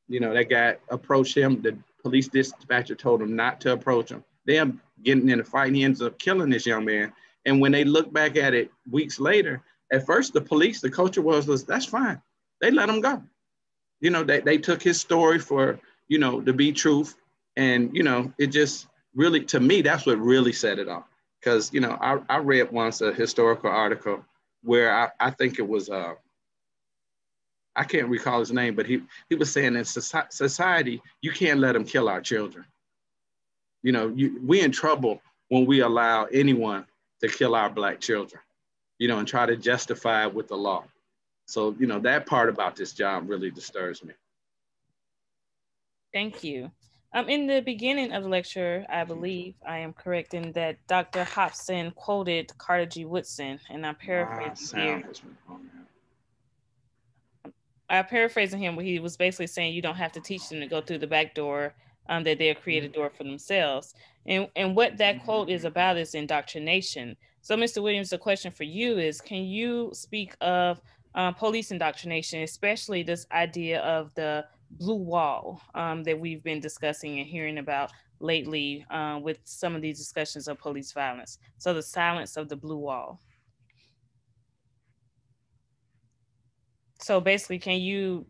you know, that guy approached him. The police dispatcher told him not to approach him. Them getting in a fight, and he ends up killing this young man. And when they look back at it weeks later, at first the police, the culture was that's fine. They let him go. You know, they took his story for, you know, to be truth. And, you know, it just really, to me, that's what really set it off. Because, you know, I read once a historical article where I think it was, I can't recall his name, but he was saying in society, you can't let them kill our children. You know, we in trouble when we allow anyone to kill our Black children, you know, and try to justify it with the law. So, you know, that part about this job really disturbs me. Thank you. In the beginning of the lecture, I believe I am correct in that Dr. Hopson quoted Carter G. Woodson, and I'm paraphrasing here. I'm paraphrasing him where he was basically saying you don't have to teach them to go through the back door, that they'll create a door for themselves. And what that quote is about is indoctrination. So, Mr. Williams, the question for you is, can you speak of police indoctrination, especially this idea of the blue wall that we've been discussing and hearing about lately with some of these discussions of police violence? So the silence of the blue wall. So basically, can you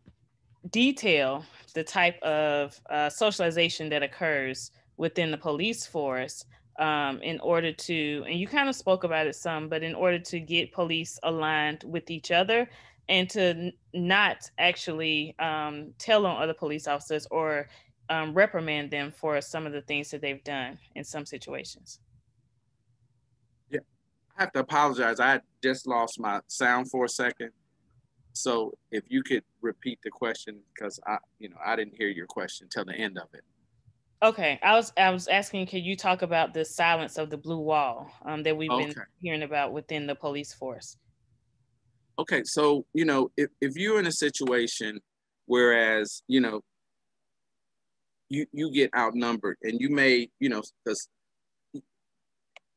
detail the type of socialization that occurs within the police force in order to, and you kind of spoke about it some, but in order to get police aligned with each other and to not actually tell on other police officers or reprimand them for some of the things that they've done in some situations? Yeah, I have to apologize. I just lost my sound for a second. So if you could repeat the question, because I didn't hear your question till the end of it. Okay, I was asking, can you talk about the silence of the blue wall that we've been hearing about within the police force? Okay, so if you're in a situation whereas you get outnumbered and you may because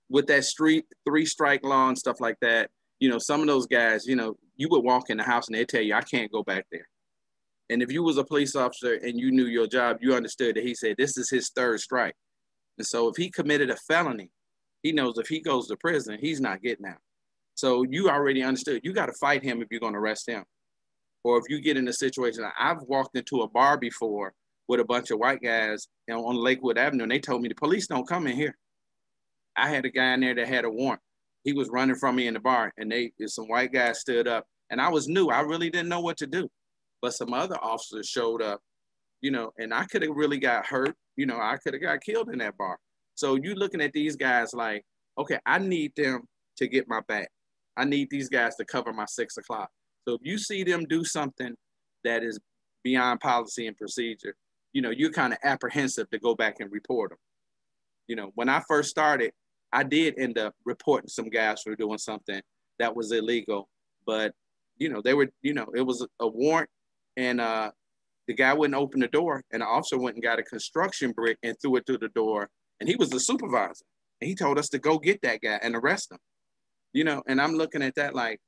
with that three strike law and stuff like that, some of those guys, you would walk in the house and they'd tell you, I can't go back there. And if you was a police officer and you knew your job, you understood that he said, this is his third strike. And so if he committed a felony, he knows if he goes to prison, he's not getting out. So you already understood, you got to fight him if you're going to arrest him. Or if you get in a situation, I've walked into a bar before with a bunch of white guys on Lakewood Avenue, and they told me the police don't come in here. I had a guy in there that had a warrant. He was running from me in the bar, and some white guys stood up, and I was new. I really didn't know what to do. But some other officers showed up, and I could have really got hurt. I could have got killed in that bar. So you looking at these guys like, okay, I need them to get my back. I need these guys to cover my 6 o'clock. So if you see them do something that is beyond policy and procedure, you're kind of apprehensive to go back and report them. When I first started, I did end up reporting some guys for doing something that was illegal, but they were, it was a warrant, and the guy wouldn't open the door, and the officer went and got a construction brick and threw it through the door, and he was the supervisor, and he told us to go get that guy and arrest him. And I'm looking at that like,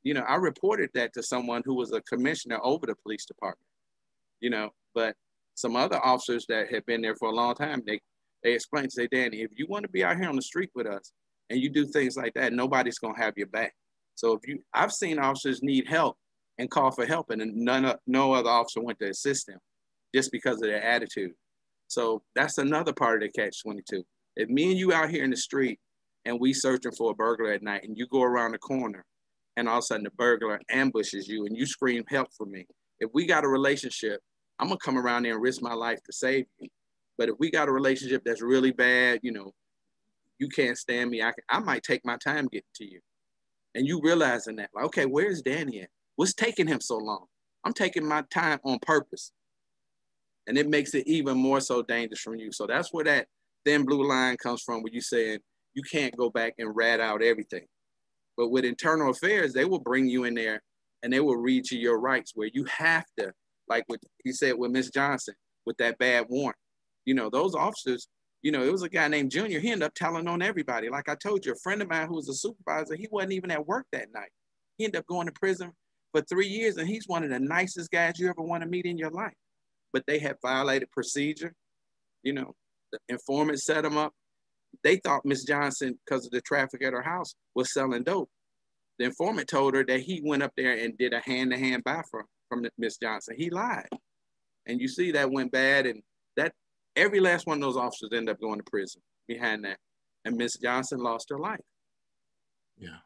I reported that to someone who was a commissioner over the police department, but some other officers that had been there for a long time, they explained to say, Danny, if you want to be out here on the street with us and you do things like that, nobody's going to have your back. So I've seen officers need help and call for help, and no other officer went to assist them just because of their attitude. So that's another part of the catch-22. If me and you out here in the street and we searching for a burglar at night and you go around the corner and all of a sudden the burglar ambushes you and you scream help for me, if we got a relationship, I'm gonna come around there and risk my life to save you. But if we got a relationship that's really bad, you can't stand me, I might take my time getting to you. And you realizing that, like, okay, where's Danny at? What's taking him so long? I'm taking my time on purpose. And it makes it even more so dangerous from you. So that's where that thin blue line comes from, where you saying you can't go back and rat out everything. But with internal affairs, they will bring you in there and they will read you your rights, where you have to, like what he said with Miss Johnson, with that bad warrant. You know, those officers, you know, it was a guy named Junior. He ended up telling on everybody. Like I told you, a friend of mine who was a supervisor, he wasn't even at work that night. He ended up going to prison for 3 years, and he's one of the nicest guys you ever want to meet in your life. But they had violated procedure. You know, the informant set them up. They thought Miss Johnson, because of the traffic at her house, was selling dope. The informant told her that he went up there and did a hand-to-hand buy from Miss Johnson. He lied. And you see that went bad, and that every last one of those officers ended up going to prison behind that. And Miss Johnson lost her life. Yeah.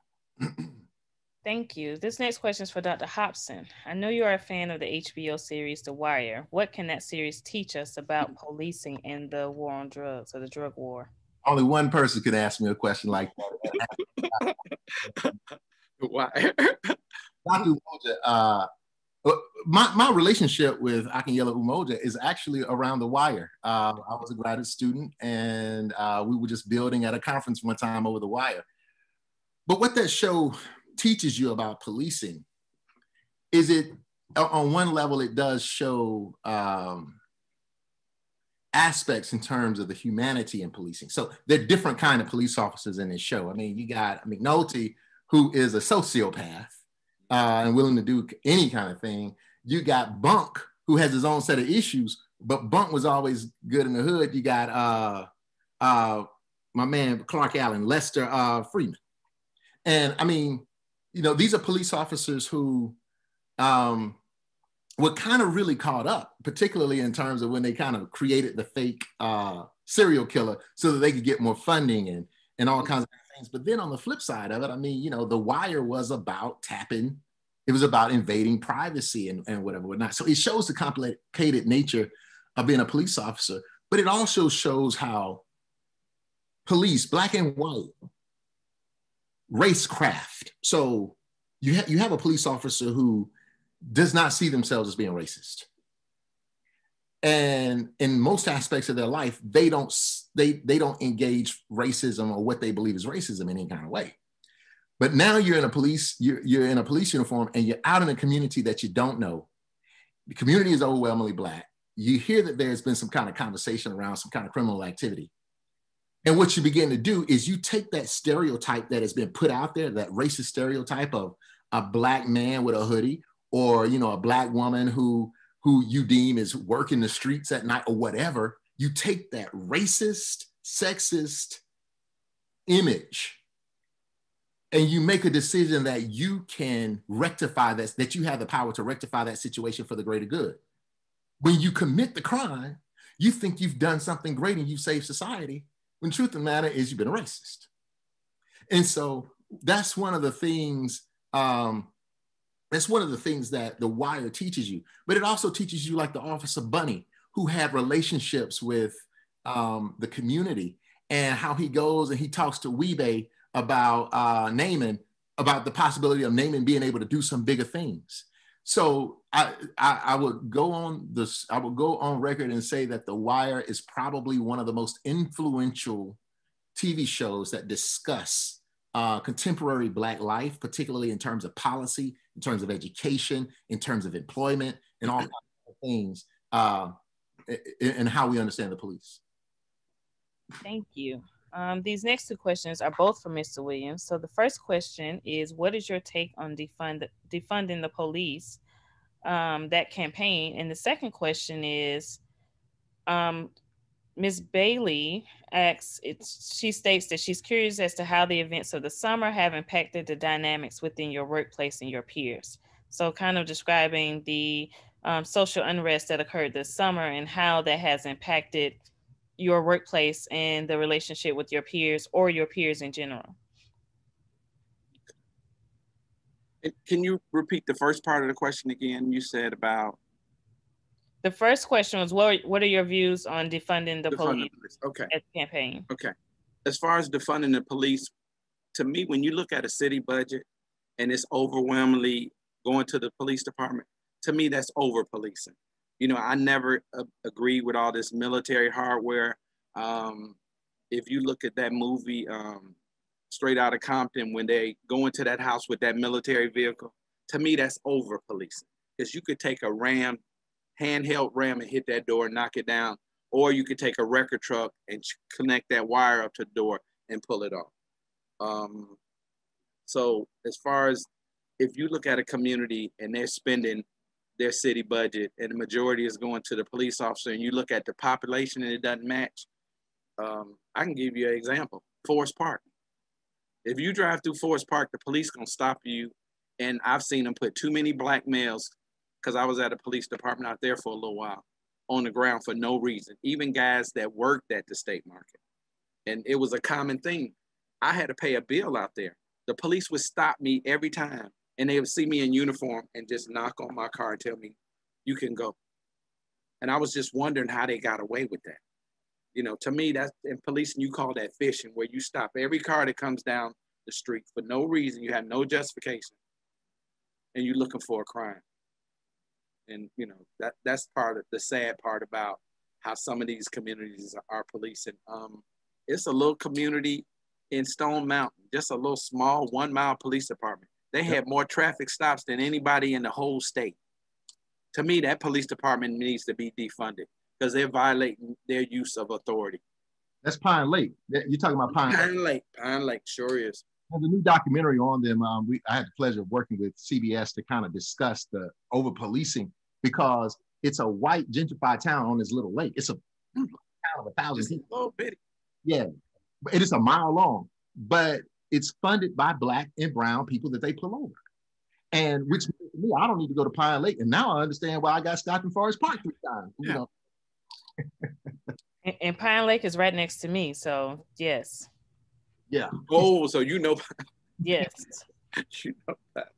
Thank you. This next question is for Dr. Hopson. I know you are a fan of the HBO series The Wire. What can that series teach us about policing and the war on drugs, or the drug war? Only one person could ask me a question like that. Why? Dr. Umoja, my relationship with Akinyele Umoja is actually around The Wire. I was a graduate student, and we were just building at a conference one time over The Wire. But what that show teaches you about policing is, it on one level, it does show aspects in terms of the humanity in policing. So there are different kind of police officers in this show. I mean, you got McNulty, who is a sociopath and willing to do any kind of thing. You got Bunk, who has his own set of issues, but Bunk was always good in the hood. You got my man Clark Allen, Lester Freeman. And I mean, you know, these are police officers who were kind of really caught up, particularly in terms of when they kind of created the fake serial killer so that they could get more funding and all kinds of things. But then on the flip side of it, I mean, you know, The Wire was about tapping, it was about invading privacy and whatnot. So it shows the complicated nature of being a police officer, but it also shows how police, black and white, racecraft. So you have a police officer who does not see themselves as being racist. And in most aspects of their life, they don't engage racism or what they believe is racism in any kind of way. But now you're in a police uniform, and you're out in a community that you don't know. The community is overwhelmingly black. You hear that there's been some kind of conversation around some kind of criminal activity. And what you begin to do is you take that stereotype that has been put out there, that racist stereotype of a black man with a hoodie, or, you know, a black woman who you deem is working the streets at night or whatever. You take that racist, sexist image and you make a decision that you can rectify this, that you have the power to rectify that situation for the greater good. When you commit the crime, you think you've done something great and you've saved society, when the truth of the matter is you've been a racist. And so that's one of the things, that The Wire teaches you. But it also teaches you, like the Officer Bunny, who had relationships with the community, and how he goes and he talks to Wee-Bey about Naaman, about the possibility of Naaman being able to do some bigger things. So I would go on record and say that The Wire is probably one of the most influential TV shows that discuss contemporary Black life, particularly in terms of policy, in terms of education, in terms of employment, and all kinds of things, and how we understand the police. Thank you. These next two questions are both for Mr. Williams. So the first question is, what is your take on defunding the police, that campaign? And the second question is, Ms. Bailey asks, she states that she's curious as to how the events of the summer have impacted the dynamics within your workplace and your peers. So kind of describing the social unrest that occurred this summer and how that has impacted your workplace and the relationship with your peers, or your peers in general. Can you repeat the first part of the question again? You said about... The first question was, what are your views on defunding the police? Okay. At the campaign? Okay. As far as defunding the police, to me, when you look at a city budget and it's overwhelmingly going to the police department, to me, that's over policing. You know, I never agree with all this military hardware. If you look at that movie, Straight Outta Compton, when they go into that house with that military vehicle, to me, that's over policing, because you could take a ram, handheld ram, and hit that door and knock it down, or you could take a record truck and connect that wire up to the door and pull it off. So as far as if you look at a community and they're spending their city budget and the majority is going to the police officer, and you look at the population and it doesn't match, I can give you an example. Forest Park. If you drive through Forest Park, the police gonna stop you. And I've seen them put too many black males, because I was at a police department out there for a little while, on the ground for no reason, even guys that worked at the state market. And it was a common thing. I had to pay a bill out there. The police would stop me every time, and they would see me in uniform and just knock on my car and tell me, you can go. And I was just wondering how they got away with that. You know, to me, that's in policing, you call that fishing, where you stop every car that comes down the street for no reason. You have no justification, and you're looking for a crime. And, you know, that's part of the sad part about how some of these communities are policing. It's a little community in Stone Mountain, just a little small 1 mile police department. They have more traffic stops than anybody in the whole state. To me, that police department needs to be defunded, because they're violating their use of authority. That's Pine Lake. You're talking about Pine Lake. Pine Lake sure is. There's a new documentary on them. I had the pleasure of working with CBS to kind of discuss the over policing, because it's a white gentrified town on this little lake. It's a town of 1,000 people. A little bitty. Yeah, it is a mile long, but it's funded by black and brown people that they pull over. And which means to me, I don't need to go to Pine Lake. And now I understand why I got stopped in Forest Park 3 times. Yeah. You know. And Pine Lake is right next to me, so yes. Yeah. Oh, so you know. Yes. You know that.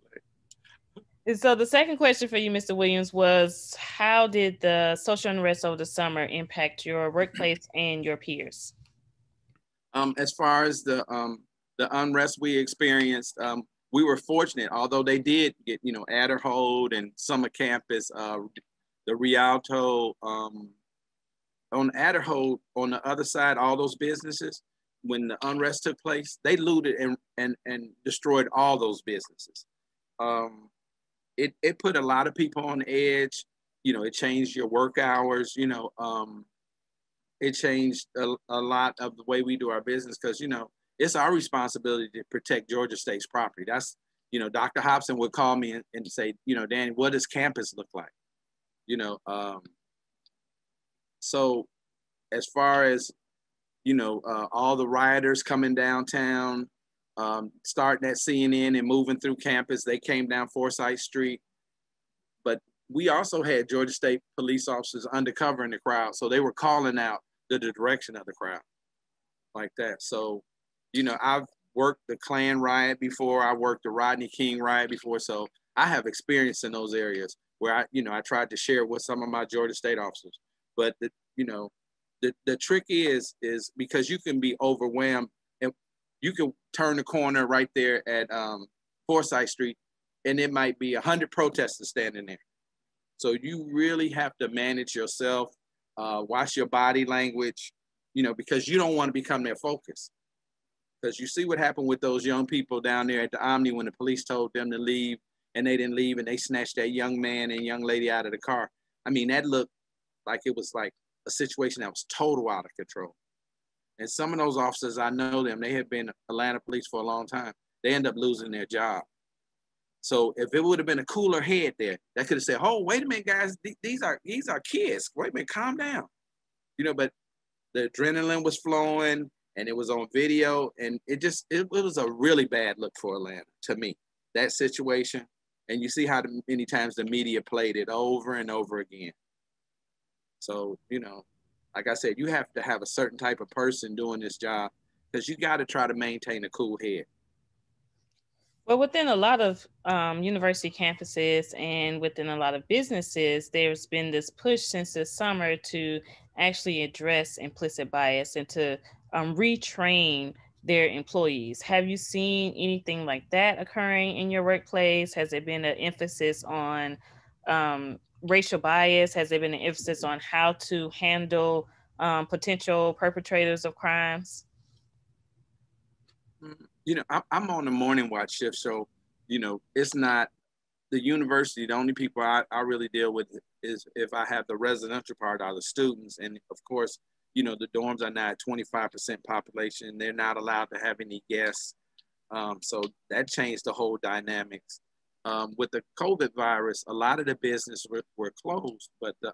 And so the second question for you, Mr. Williams, was how did the social unrest over the summer impact your workplace and your peers? As far as the unrest we experienced, we were fortunate, although they did get, you know, Adderhold and summer campus, the Rialto, on Adderhold, on the other side, all those businesses, when the unrest took place, they looted and destroyed all those businesses. It put a lot of people on edge. You know, it changed your work hours, you know, it changed a lot of the way we do our business, because, you know, it's our responsibility to protect Georgia State's property. That's, you know, Dr. Hobson would call me and say, you know, Danny, what does campus look like? You know, so as far as, you know, all the rioters coming downtown, starting at CNN and moving through campus, they came down Forsyth Street. But we also had Georgia State police officers undercover in the crowd. So they were calling out the direction of the crowd like that. So, you know, I've worked the Klan riot before. I worked the Rodney King riot before. So I have experience in those areas where I tried to share with some of my Georgia State officers. But, the trick is because you can be overwhelmed, and you can turn the corner right there at Forsyth Street, and it might be 100 protesters standing there. So you really have to manage yourself, watch your body language, you know, because you don't want to become their focus. Because you see what happened with those young people down there at the Omni when the police told them to leave and they didn't leave, and they snatched that young man and young lady out of the car. I mean, that looked like it was like a situation that was total out of control. And some of those officers, I know them, they have been Atlanta police for a long time. They end up losing their job. So if it would have been a cooler head there, that could have said, oh, wait a minute, guys, these are kids. Wait a minute, calm down. You know, but the adrenaline was flowing and it was on video, and it was a really bad look for Atlanta to me, that situation. And you see how many times the media played it over and over again. So, you know, like I said, you have to have a certain type of person doing this job, because you got to try to maintain a cool head. Well, within a lot of university campuses and within a lot of businesses, there's been this push since this summer to actually address implicit bias and to retrain their employees. Have you seen anything like that occurring in your workplace? Has there been an emphasis on racial bias? Has there been an emphasis on how to handle potential perpetrators of crimes? You know, I'm on the morning watch shift, so, you know, it's not the university, the only people I really deal with is if I have the residential part are the students. And of course, you know, the dorms are now at 25% population. They're not allowed to have any guests. So that changed the whole dynamics. With the COVID virus, a lot of the business were closed, but the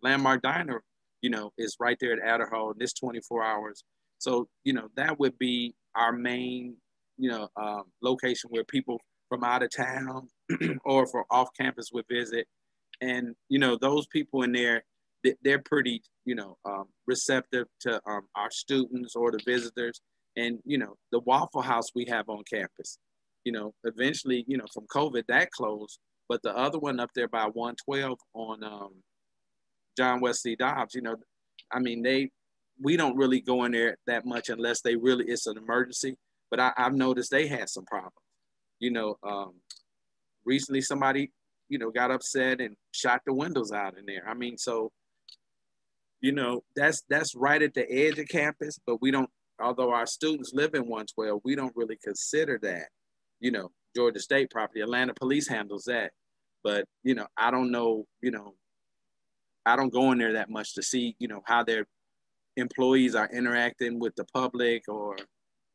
Landmark Diner, you know, is right there at Adderhall, and it's 24 hours. So, you know, that would be our main, you know, location where people from out of town or for off campus would visit. And, you know, those people in there, they're pretty, you know, receptive to our students or the visitors. And, you know, the Waffle House we have on campus, you know, eventually, you know, from COVID, that closed. But the other one up there by 112 on John Wesley Dobbs, you know, I mean, we don't really go in there that much unless it's an emergency. But I've noticed they had some problems. You know, recently somebody, you know, got upset and shot the windows out in there. I mean, so, you know, that's right at the edge of campus, but we don't, although our students live in 112, we don't really consider that, you know, Georgia State property. Atlanta Police handles that. But, you know, I don't know, you know, I don't go in there that much to see, you know, how their employees are interacting with the public or,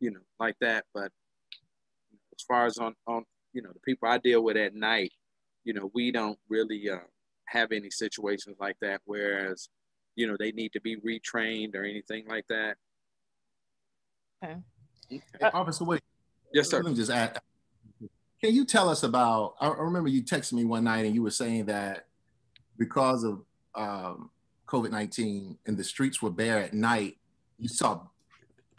you know, like that. But as far as on you know, the people I deal with at night, you know, we don't really have any situations like that, whereas, you know, they need to be retrained or anything like that. Okay. Hey, Officer Williams. Yes, sir. Let me just add, can you tell us about, I remember you texted me one night and you were saying that because of COVID-19 and the streets were bare at night, you saw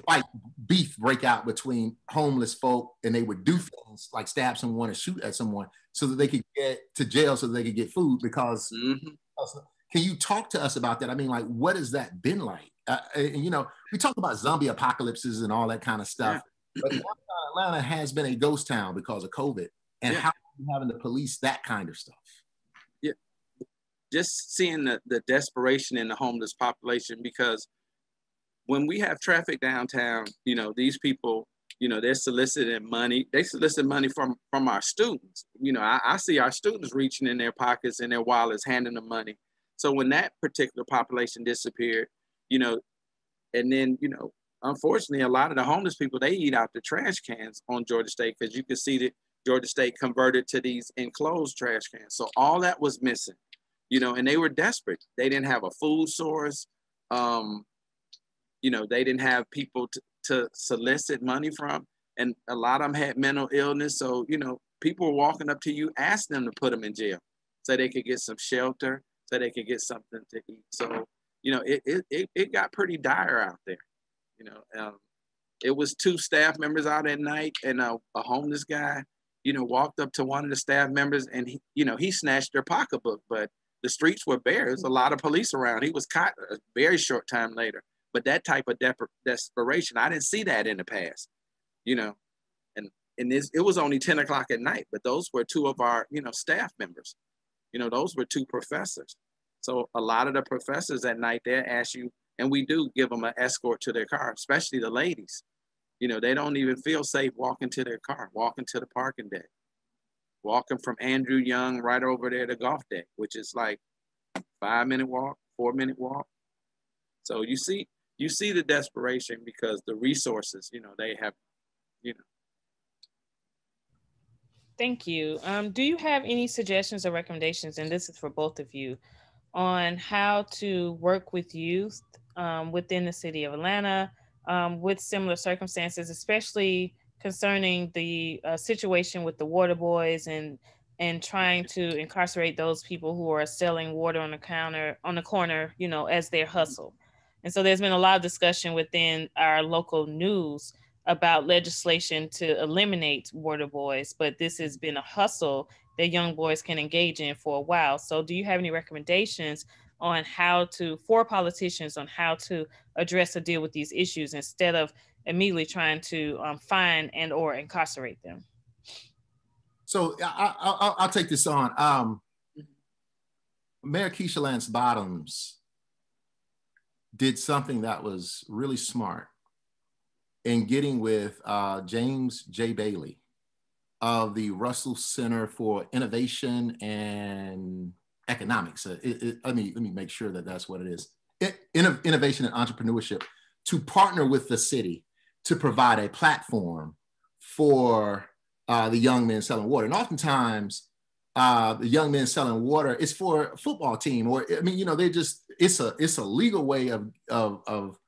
like beef break out between homeless folk, and they would do things like stab someone or shoot at someone so that they could get to jail so that they could get food because, can you talk to us about that? I mean, like, what has that been like? And, you know, we talk about zombie apocalypses and all that kind of stuff, but Atlanta has been a ghost town because of COVID, and how are you having to police that kind of stuff? Yeah, just seeing the desperation in the homeless population, because when we have traffic downtown, you know, these people, you know, they're soliciting money. They solicit money from our students. You know, I see our students reaching in their pockets and their wallets, handing them money. So when that particular population disappeared, you know, and then, you know, unfortunately, a lot of the homeless people, they eat out the trash cans on Georgia State, because you can see that Georgia State converted to these enclosed trash cans. So all that was missing, you know, and they were desperate. They didn't have a food source. You know, they didn't have people to solicit money from, and a lot of them had mental illness. So, you know, people were walking up to you, asking them to put them in jail so they could get some shelter, so they could get something to eat. So, you know, it got pretty dire out there. You know, it was 2 staff members out at night, and a homeless guy, you know, walked up to one of the staff members, and he, you know, he snatched their pocketbook, but the streets were bare. There's a lot of police around. He was caught a very short time later. But that type of desperation, I didn't see that in the past, you know, and it was only 10 o'clock at night, but those were 2 of our, you know, staff members, you know, those were 2 professors. So a lot of the professors at night, they ask you, and we do give them an escort to their car, especially the ladies. You know, they don't even feel safe walking to their car, walking to the parking deck, walking from Andrew Young right over there to Golf Deck, which is like 5-minute walk, 4-minute walk. So you see the desperation because the resources, you know, they have, you know. Thank you. Do you have any suggestions or recommendations, and this is for both of you, on how to work with youth within the city of Atlanta with similar circumstances, especially concerning the situation with the water boys and trying to incarcerate those people who are selling water on the corner, you know, as their hustle. And so there's been a lot of discussion within our local news about legislation to eliminate water boys, but this has been a hustle that young boys can engage in for a while. So do you have any recommendations on for politicians on how to address or deal with these issues instead of immediately trying to fine and or incarcerate them? So I'll take this on. Mayor Keisha Lance Bottoms did something that was really smart in getting with James J. Bailey of the Russell Center for Innovation and Economics. Let me make sure that that's what it is. Innovation and Entrepreneurship, to partner with the city to provide a platform for the young men selling water. And oftentimes, the young men selling water is for a football team, or I mean, they just it's a legal way of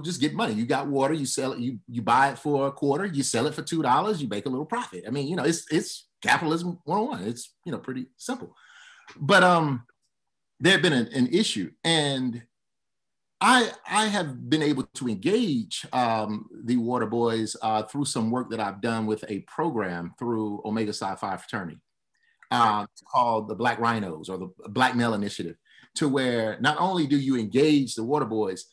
just get money. You got water, you sell it, you buy it for $0.25, you sell it for $2, you make a little profit. I mean, it's capitalism 101. It's pretty simple. But there had been an issue, and I have been able to engage the Water Boys through some work that I've done with a program through Omega Psi Phi fraternity called the Black Rhinos, or the Black Male Initiative, to where not only do you engage the Water Boys,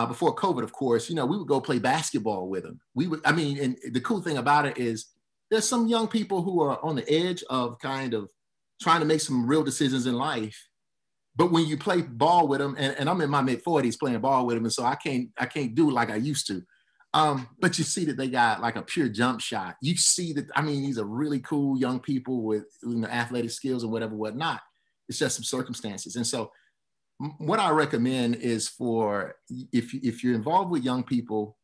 before COVID, of course, we would go play basketball with them. And the cool thing about it is there's some young people who are on the edge of kind of trying to make some real decisions in life. But when you play ball with them, and I'm in my mid-40s playing ball with them, and so I can't do it like I used to. But you see that they got like a pure jump shot. You see that, these are really cool young people with athletic skills and whatnot. It's just some circumstances. And so what I recommend is for, if you're involved with young people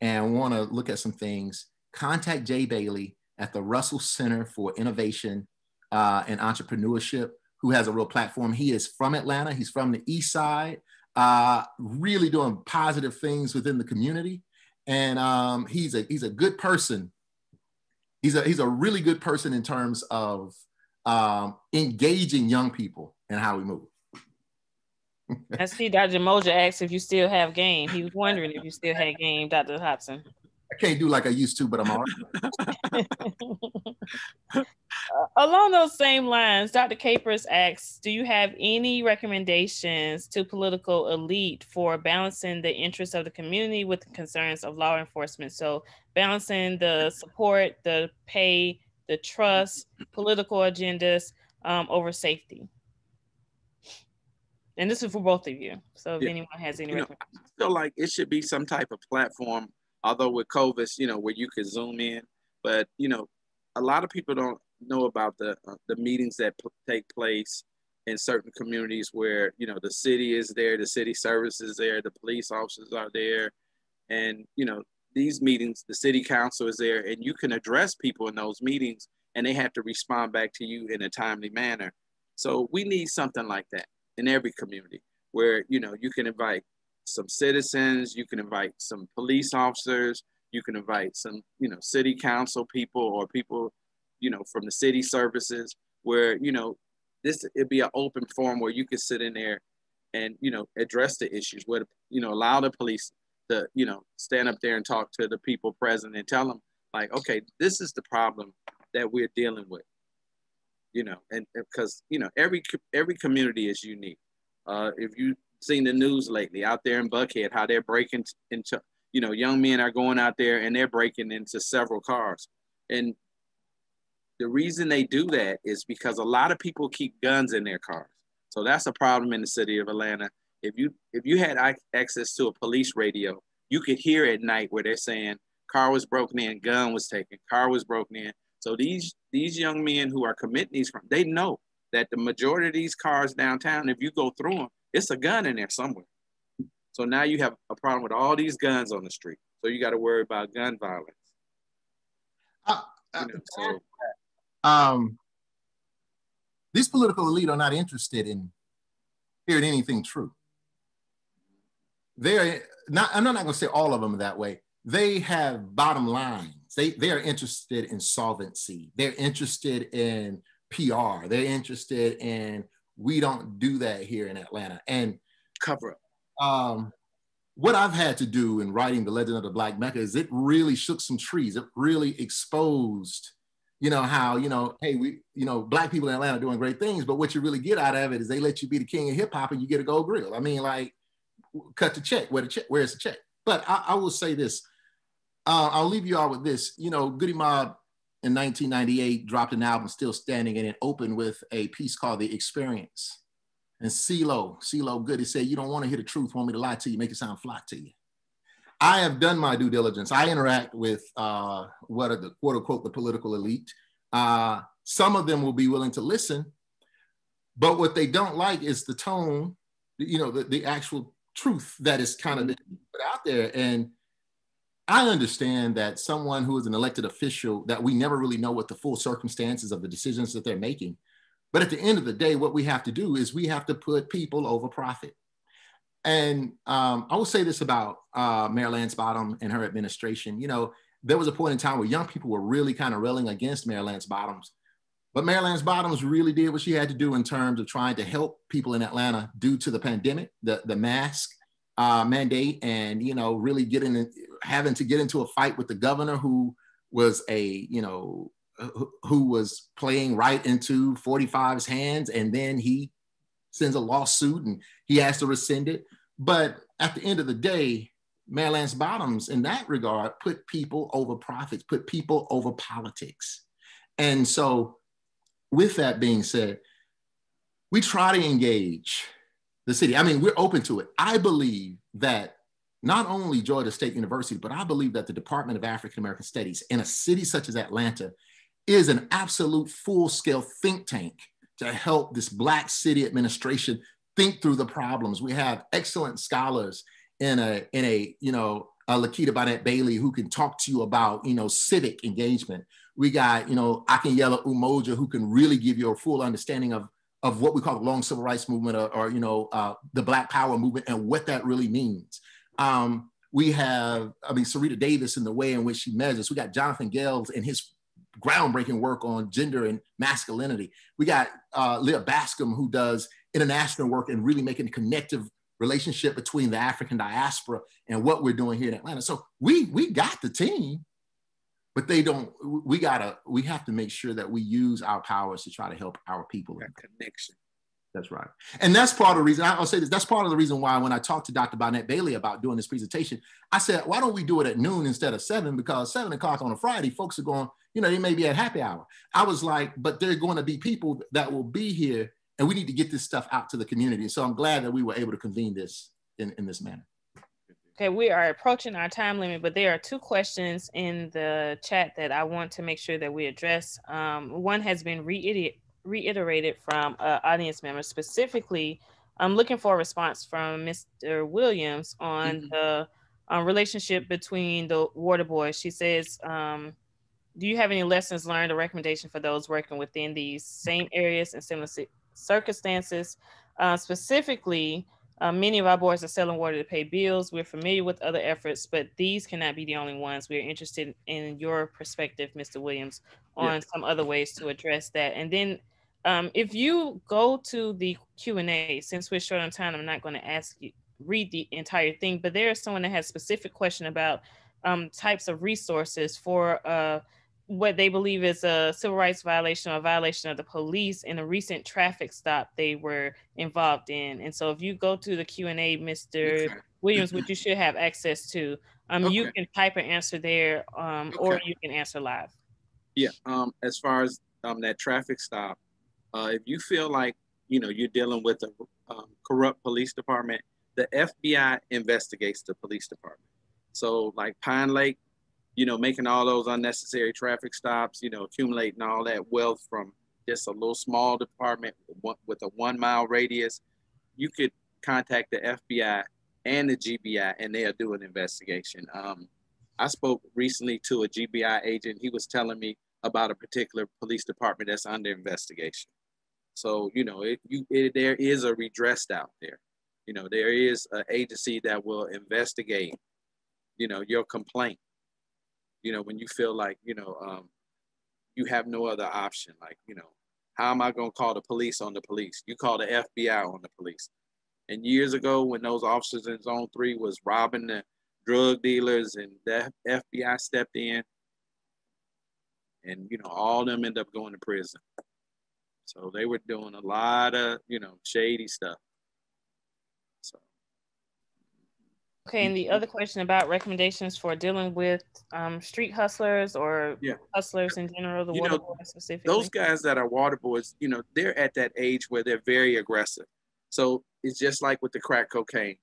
and want to look at some things, contact Jay Bailey at the Russell Center for Innovation and Entrepreneurship, who has a real platform. He is from Atlanta. He's from the East Side, really doing positive things within the community. And he's a good person. He's a really good person in terms of engaging young people and how we move. I see Dr. Moja asked if you still have game. He was wondering if you still had game, Dr. Hopson. I can't do like I used to, but I'm all right. Along those same lines, Dr. Capers asks, do you have any recommendations to political elite for balancing the interests of the community with the concerns of law enforcement? So balancing the support, the pay, the trust, political agendas over safety. And this is for both of you. So if anyone has any recommendations. I feel like it should be some type of platform, although with COVID, where you could zoom in. But, a lot of people don't know about the meetings that take place in certain communities where, the city is there, the city service is there, the police officers are there. And, these meetings, the city council is there, and you can address people in those meetings and they have to respond back to you in a timely manner. So we need something like that in every community where, you can invite some citizens, you can invite some police officers, you can invite some, city council people or people, from the city services where, it'd be an open forum where you could sit in there and, address the issues where, allow the police to, stand up there and talk to the people present and tell them like, okay, this is the problem that we're dealing with. And because, every community is unique. If you've seen the news lately out there in Buckhead, how they're breaking into, young men are going out there and they're breaking into several cars. And the reason they do that is because a lot of people keep guns in their cars. So that's a problem in the city of Atlanta. If you had access to a police radio, you could hear at night where they're saying, car was broken in, gun was taken, car was broken in. So these young men who are committing these crimes, they know that the majority of these cars downtown, if you go through them, it's a gun in there somewhere. So now you have a problem with all these guns on the street. So you got to worry about gun violence. These political elite are not interested in hearing anything true. They're not, I'm not going to say all of them that way. They have bottom lines. They are interested in solvency. They're interested in PR. They're interested in, we don't do that here in Atlanta. And cover up. What I've had to do in writing The Legend of the Black Mecca is it really shook some trees. It really exposed, how, hey, Black people in Atlanta are doing great things, but what you really get out of it is they let you be the king of hip hop and you get a gold grill. I mean, like, cut the check. Where's the check? But I will say this. I'll leave you all with this. Goody Mob in 1998 dropped an album, Still Standing, and it opened with a piece called The Experience. And CeeLo Goody said, you don't want to hear the truth, want me to lie to you, make it sound fly to you. I have done my due diligence. I interact with what are the quote unquote the political elite. Some of them will be willing to listen, but what they don't like is the tone, you know, the actual truth that is kind of put out there. And I understand that someone who is an elected official, that we never really know what the full circumstances of the decisions that they're making. But at the end of the day, what we have to do is we have to put people over profit. And I will say this about Mayor Lansbottom and her administration. You know, there was a point in time where young people were really kind of railing against Mayor Lansbottom. But Mayor Lansbottom really did what she had to do in terms of trying to help people in Atlanta due to the pandemic, the mask mandate, and, you know, really having to get into a fight with the governor who was who was playing right into 45's hands, and then he sends a lawsuit and he has to rescind it. But at the end of the day, Mayor Lansbottom's in that regard put people over profits, put people over politics. And so with that being said, we try to engage the city. I mean, we're open to it. I believe that not only Georgia State University, but I believe that the Department of African American Studies in a city such as Atlanta is an absolute full-scale think tank to help this Black city administration think through the problems. We have excellent scholars in a Lakita Bonnet Bailey who can talk to you about, you know, civic engagement. We got, you know, Akinyele Umoja who can really give you a full understanding of what we call the long civil rights movement or the Black Power movement and what that really means. We have, Sarita Davis in the way in which she measures. We got Jonathan Gales and his groundbreaking work on gender and masculinity. We got Leah Bascom who does international work and really making a connective relationship between the African diaspora and what we're doing here in Atlanta. So we got the team, but we have to make sure that we use our powers to try to help our people. That connection. That's right. And that's part of the reason, I'll say this, that's part of the reason why when I talked to Dr. Bonnet Bailey about doing this presentation, I said, why don't we do it at noon instead of 7? Because 7 o'clock on a Friday, folks are going, you know, they may be at happy hour. I was like, but there are going to be people that will be here and we need to get this stuff out to the community. So I'm glad that we were able to convene this in this manner. Okay, we are approaching our time limit, but there are 2 questions in the chat that I want to make sure that we address. One has been reiterated from audience members. Specifically, I'm looking for a response from Mr. Williams on the relationship between the water boys. She says, do you have any lessons learned or recommendation for those working within these same areas and similar circumstances? Specifically, many of our boys are selling water to pay bills. We're familiar with other efforts, but these cannot be the only ones. We're interested in your perspective, Mr. Williams, on some other ways to address that. And then if you go to the Q&A, since we're short on time, I'm not going to ask you read the entire thing, but there is someone that has a specific question about types of resources for what they believe is a civil rights violation or a violation of the police in a recent traffic stop they were involved in. And so if you go to the Q&A, Mr. Williams, which you should have access to, you can type an answer there or you can answer live. Yeah, as far as that traffic stop, if you feel like, you know, you're dealing with a corrupt police department, the FBI investigates the police department. So like Pine Lake, you know, making all those unnecessary traffic stops, you know, accumulating all that wealth from just a little small department with a 1 mile radius, you could contact the FBI and the GBI and they'll do an investigation. I spoke recently to a GBI agent. He was telling me about a particular police department that's under investigation. So, you know, there is a redress out there. You know, there is an agency that will investigate, you know, your complaint. You know, when you feel like, you know, you have no other option, like, you know, how am I going to call the police on the police? You call the FBI on the police. And years ago, when those officers in Zone 3 was robbing the drug dealers and the FBI stepped in, and, you know, all of them end up going to prison. So they were doing a lot of, you know, shady stuff. So. Okay, and the other question about recommendations for dealing with street hustlers or hustlers in general, the water boys specifically. Those guys that are water boys, you know, they're at that age where they're very aggressive. So it's just like with the crack cocaine.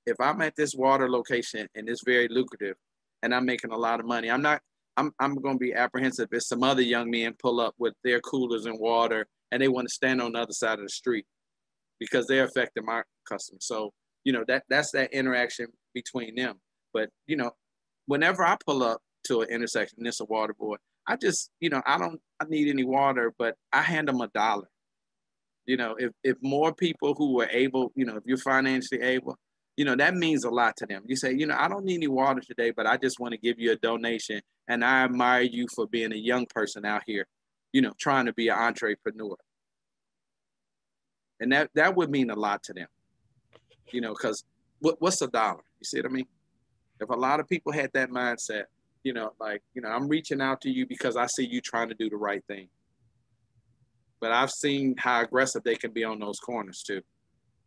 if I'm at this water location and it's very lucrative and I'm making a lot of money, I'm going to be apprehensive if some other young men pull up with their coolers and water and they want to stand on the other side of the street because they're affecting my customers. So, you know, that's that interaction between them. But, you know, whenever I pull up to an intersection and it's a water boy, I just, you know, I need any water, but I hand them $1. You know, if more people who are able, you know, if you're financially able, you know, that means a lot to them. You say, you know, I don't need any water today, but I just want to give you a donation. And I admire you for being a young person out here, you know, trying to be an entrepreneur. And that would mean a lot to them, you know, because what's $1? You see what I mean? If a lot of people had that mindset, you know, like, you know, I'm reaching out to you because I see you trying to do the right thing. But I've seen how aggressive they can be on those corners too.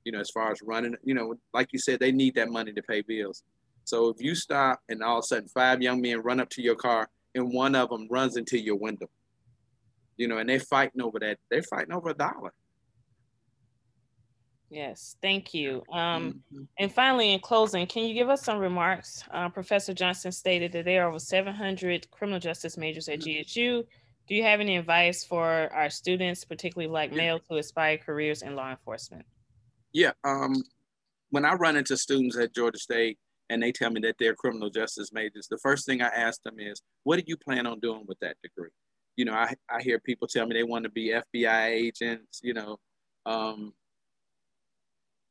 You know, as far as running, you know, like you said, they need that money to pay bills. So if you stop and all of a sudden 5 young men run up to your car and one of them runs into your window, you know, and they're fighting over that, they're fighting over $1. Yes, thank you. And finally, in closing, can you give us some remarks? Professor Johnson stated that there are over 700 criminal justice majors at GSU. Do you have any advice for our students, particularly Black males, who aspire careers in law enforcement? Yeah. When I run into students at Georgia State and they tell me that they're criminal justice majors, the first thing I ask them is, what do you plan on doing with that degree? You know, I hear people tell me they want to be FBI agents, you know,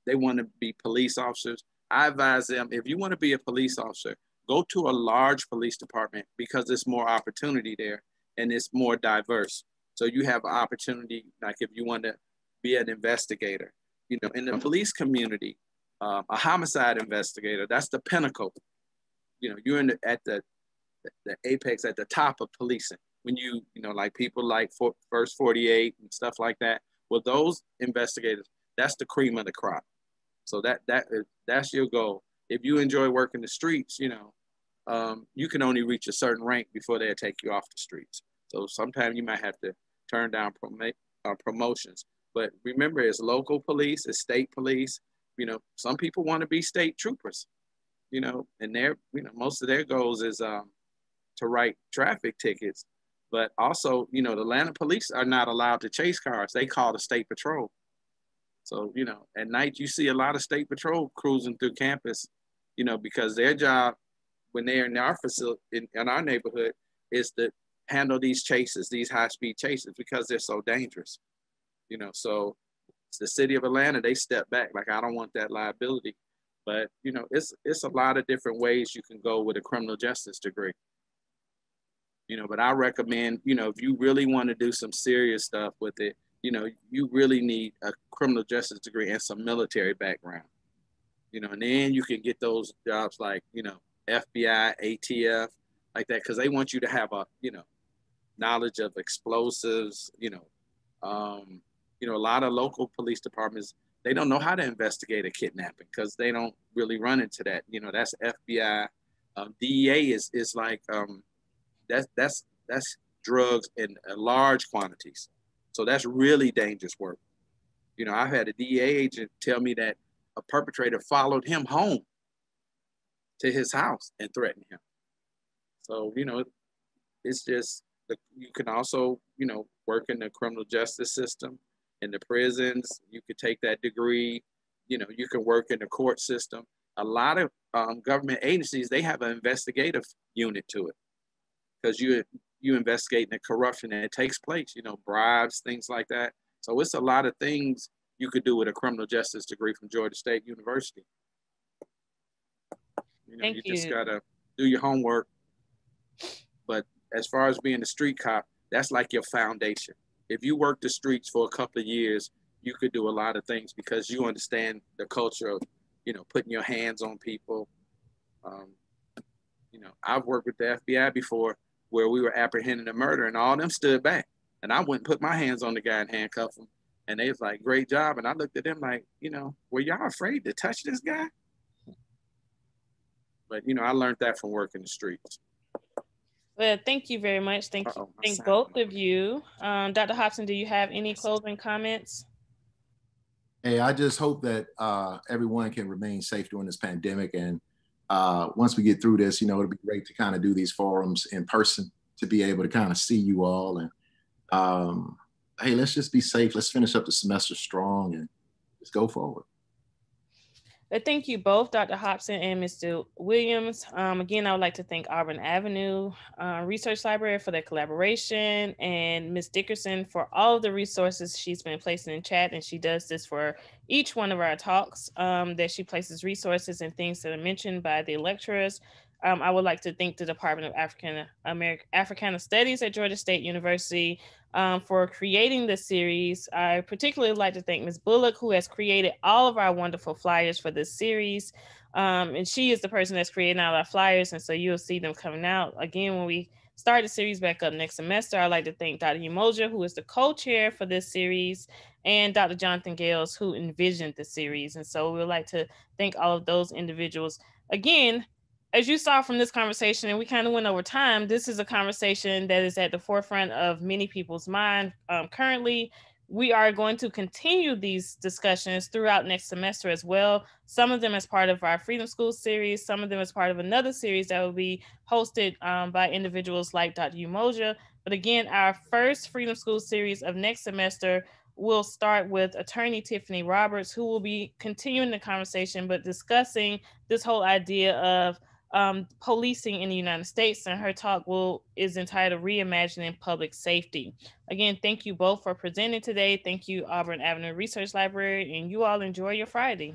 they want to be police officers. I advise them, if you want to be a police officer, go to a large police department because there's more opportunity there and it's more diverse. So you have an opportunity, like if you want to be an investigator, you know, in the police community, a homicide investigator, that's the pinnacle. You know, you're at the apex, at the top of policing. When you know, like people like First 48 and stuff like that. Well, those investigators, that's the cream of the crop. So that's your goal. If you enjoy working the streets, you know, you can only reach a certain rank before they'll take you off the streets. So sometimes you might have to turn down promotions. But remember, it's local police, it's state police. You know, some people want to be state troopers, you know, and you know, most of their goals is to write traffic tickets. But also, you know, the Atlanta police are not allowed to chase cars. They call the state patrol. So, you know, at night you see a lot of state patrol cruising through campus, you know, because their job when they're in our facility, in our neighborhood, is to handle these chases, these high-speed chases, because they're so dangerous. You know, so the city of Atlanta, they step back. Like, I don't want that liability. But, you know, it's a lot of different ways you can go with a criminal justice degree. You know, but I recommend, you know, if you really want to do some serious stuff with it, you know, you really need a criminal justice degree and some military background. You know, and then you can get those jobs like, you know, FBI, ATF, like that, because they want you to have a, you know, knowledge of explosives. You know, a lot of local police departments, they don't know how to investigate a kidnapping because they don't really run into that. You know, that's FBI. DEA is like that's drugs in large quantities, so that's really dangerous work. You know, I've had a DEA agent tell me that a perpetrator followed him home to his house and threatened him. So, you know, it's just, you can also, you know, work in the criminal justice system, in the prisons. You could take that degree. You know, you can work in the court system. A lot of government agencies, they have an investigative unit to it, because you investigate the corruption that takes place, you know, bribes, things like that. So it's a lot of things you could do with a criminal justice degree from Georgia State University. You know, you just gotta do your homework. But as far as being a street cop, that's like your foundation. If you work the streets for a couple of years, you could do a lot of things because you understand the culture of, you know, putting your hands on people. You know, I've worked with the FBI before where we were apprehending a murder and all of them stood back. And I went and put my hands on the guy and handcuffed him. And they was like, great job. And I looked at them like, you know, were y'all afraid to touch this guy? But, you know, I learned that from working the streets. Well, thank you very much. Thank both of you. Dr. Hopson, do you have any closing comments? Hey, I just hope that everyone can remain safe during this pandemic. And once we get through this, you know, it'll be great to kind of do these forums in person, to be able to kind of see you all. And hey, let's just be safe. Let's finish up the semester strong and just go forward. Thank you both, Dr. Hopson and Mr. Williams. Again, I would like to thank Auburn Avenue Research Library for their collaboration, and Ms. Dickerson for all of the resources she's been placing in chat. And she does this for each one of our talks, that she places resources and things that are mentioned by the lecturers. I would like to thank the Department of Africana Studies at Georgia State University for creating this series. I particularly like to thank Ms. Bullock, who has created all of our wonderful flyers for this series. And she is the person that's creating all our flyers. And so you'll see them coming out. Again, when we start the series back up next semester, I'd like to thank Dr. Umoja, who is the co-chair for this series, and Dr. Jonathan Gales, who envisioned the series. And so we would like to thank all of those individuals. Again, as you saw from this conversation, and we kind of went over time, this is a conversation that is at the forefront of many people's mind currently. We are going to continue these discussions throughout next semester as well. Some of them as part of our Freedom School series, some of them as part of another series that will be hosted by individuals like Dr. Umoja. But again, our first Freedom School series of next semester will start with attorney Tiffany Roberts, who will be continuing the conversation, but discussing this whole idea of policing in the United States, and her talk is entitled Reimagining Public Safety. Again, thank you both for presenting today. Thank you, Auburn Avenue Research Library, and you all enjoy your Friday.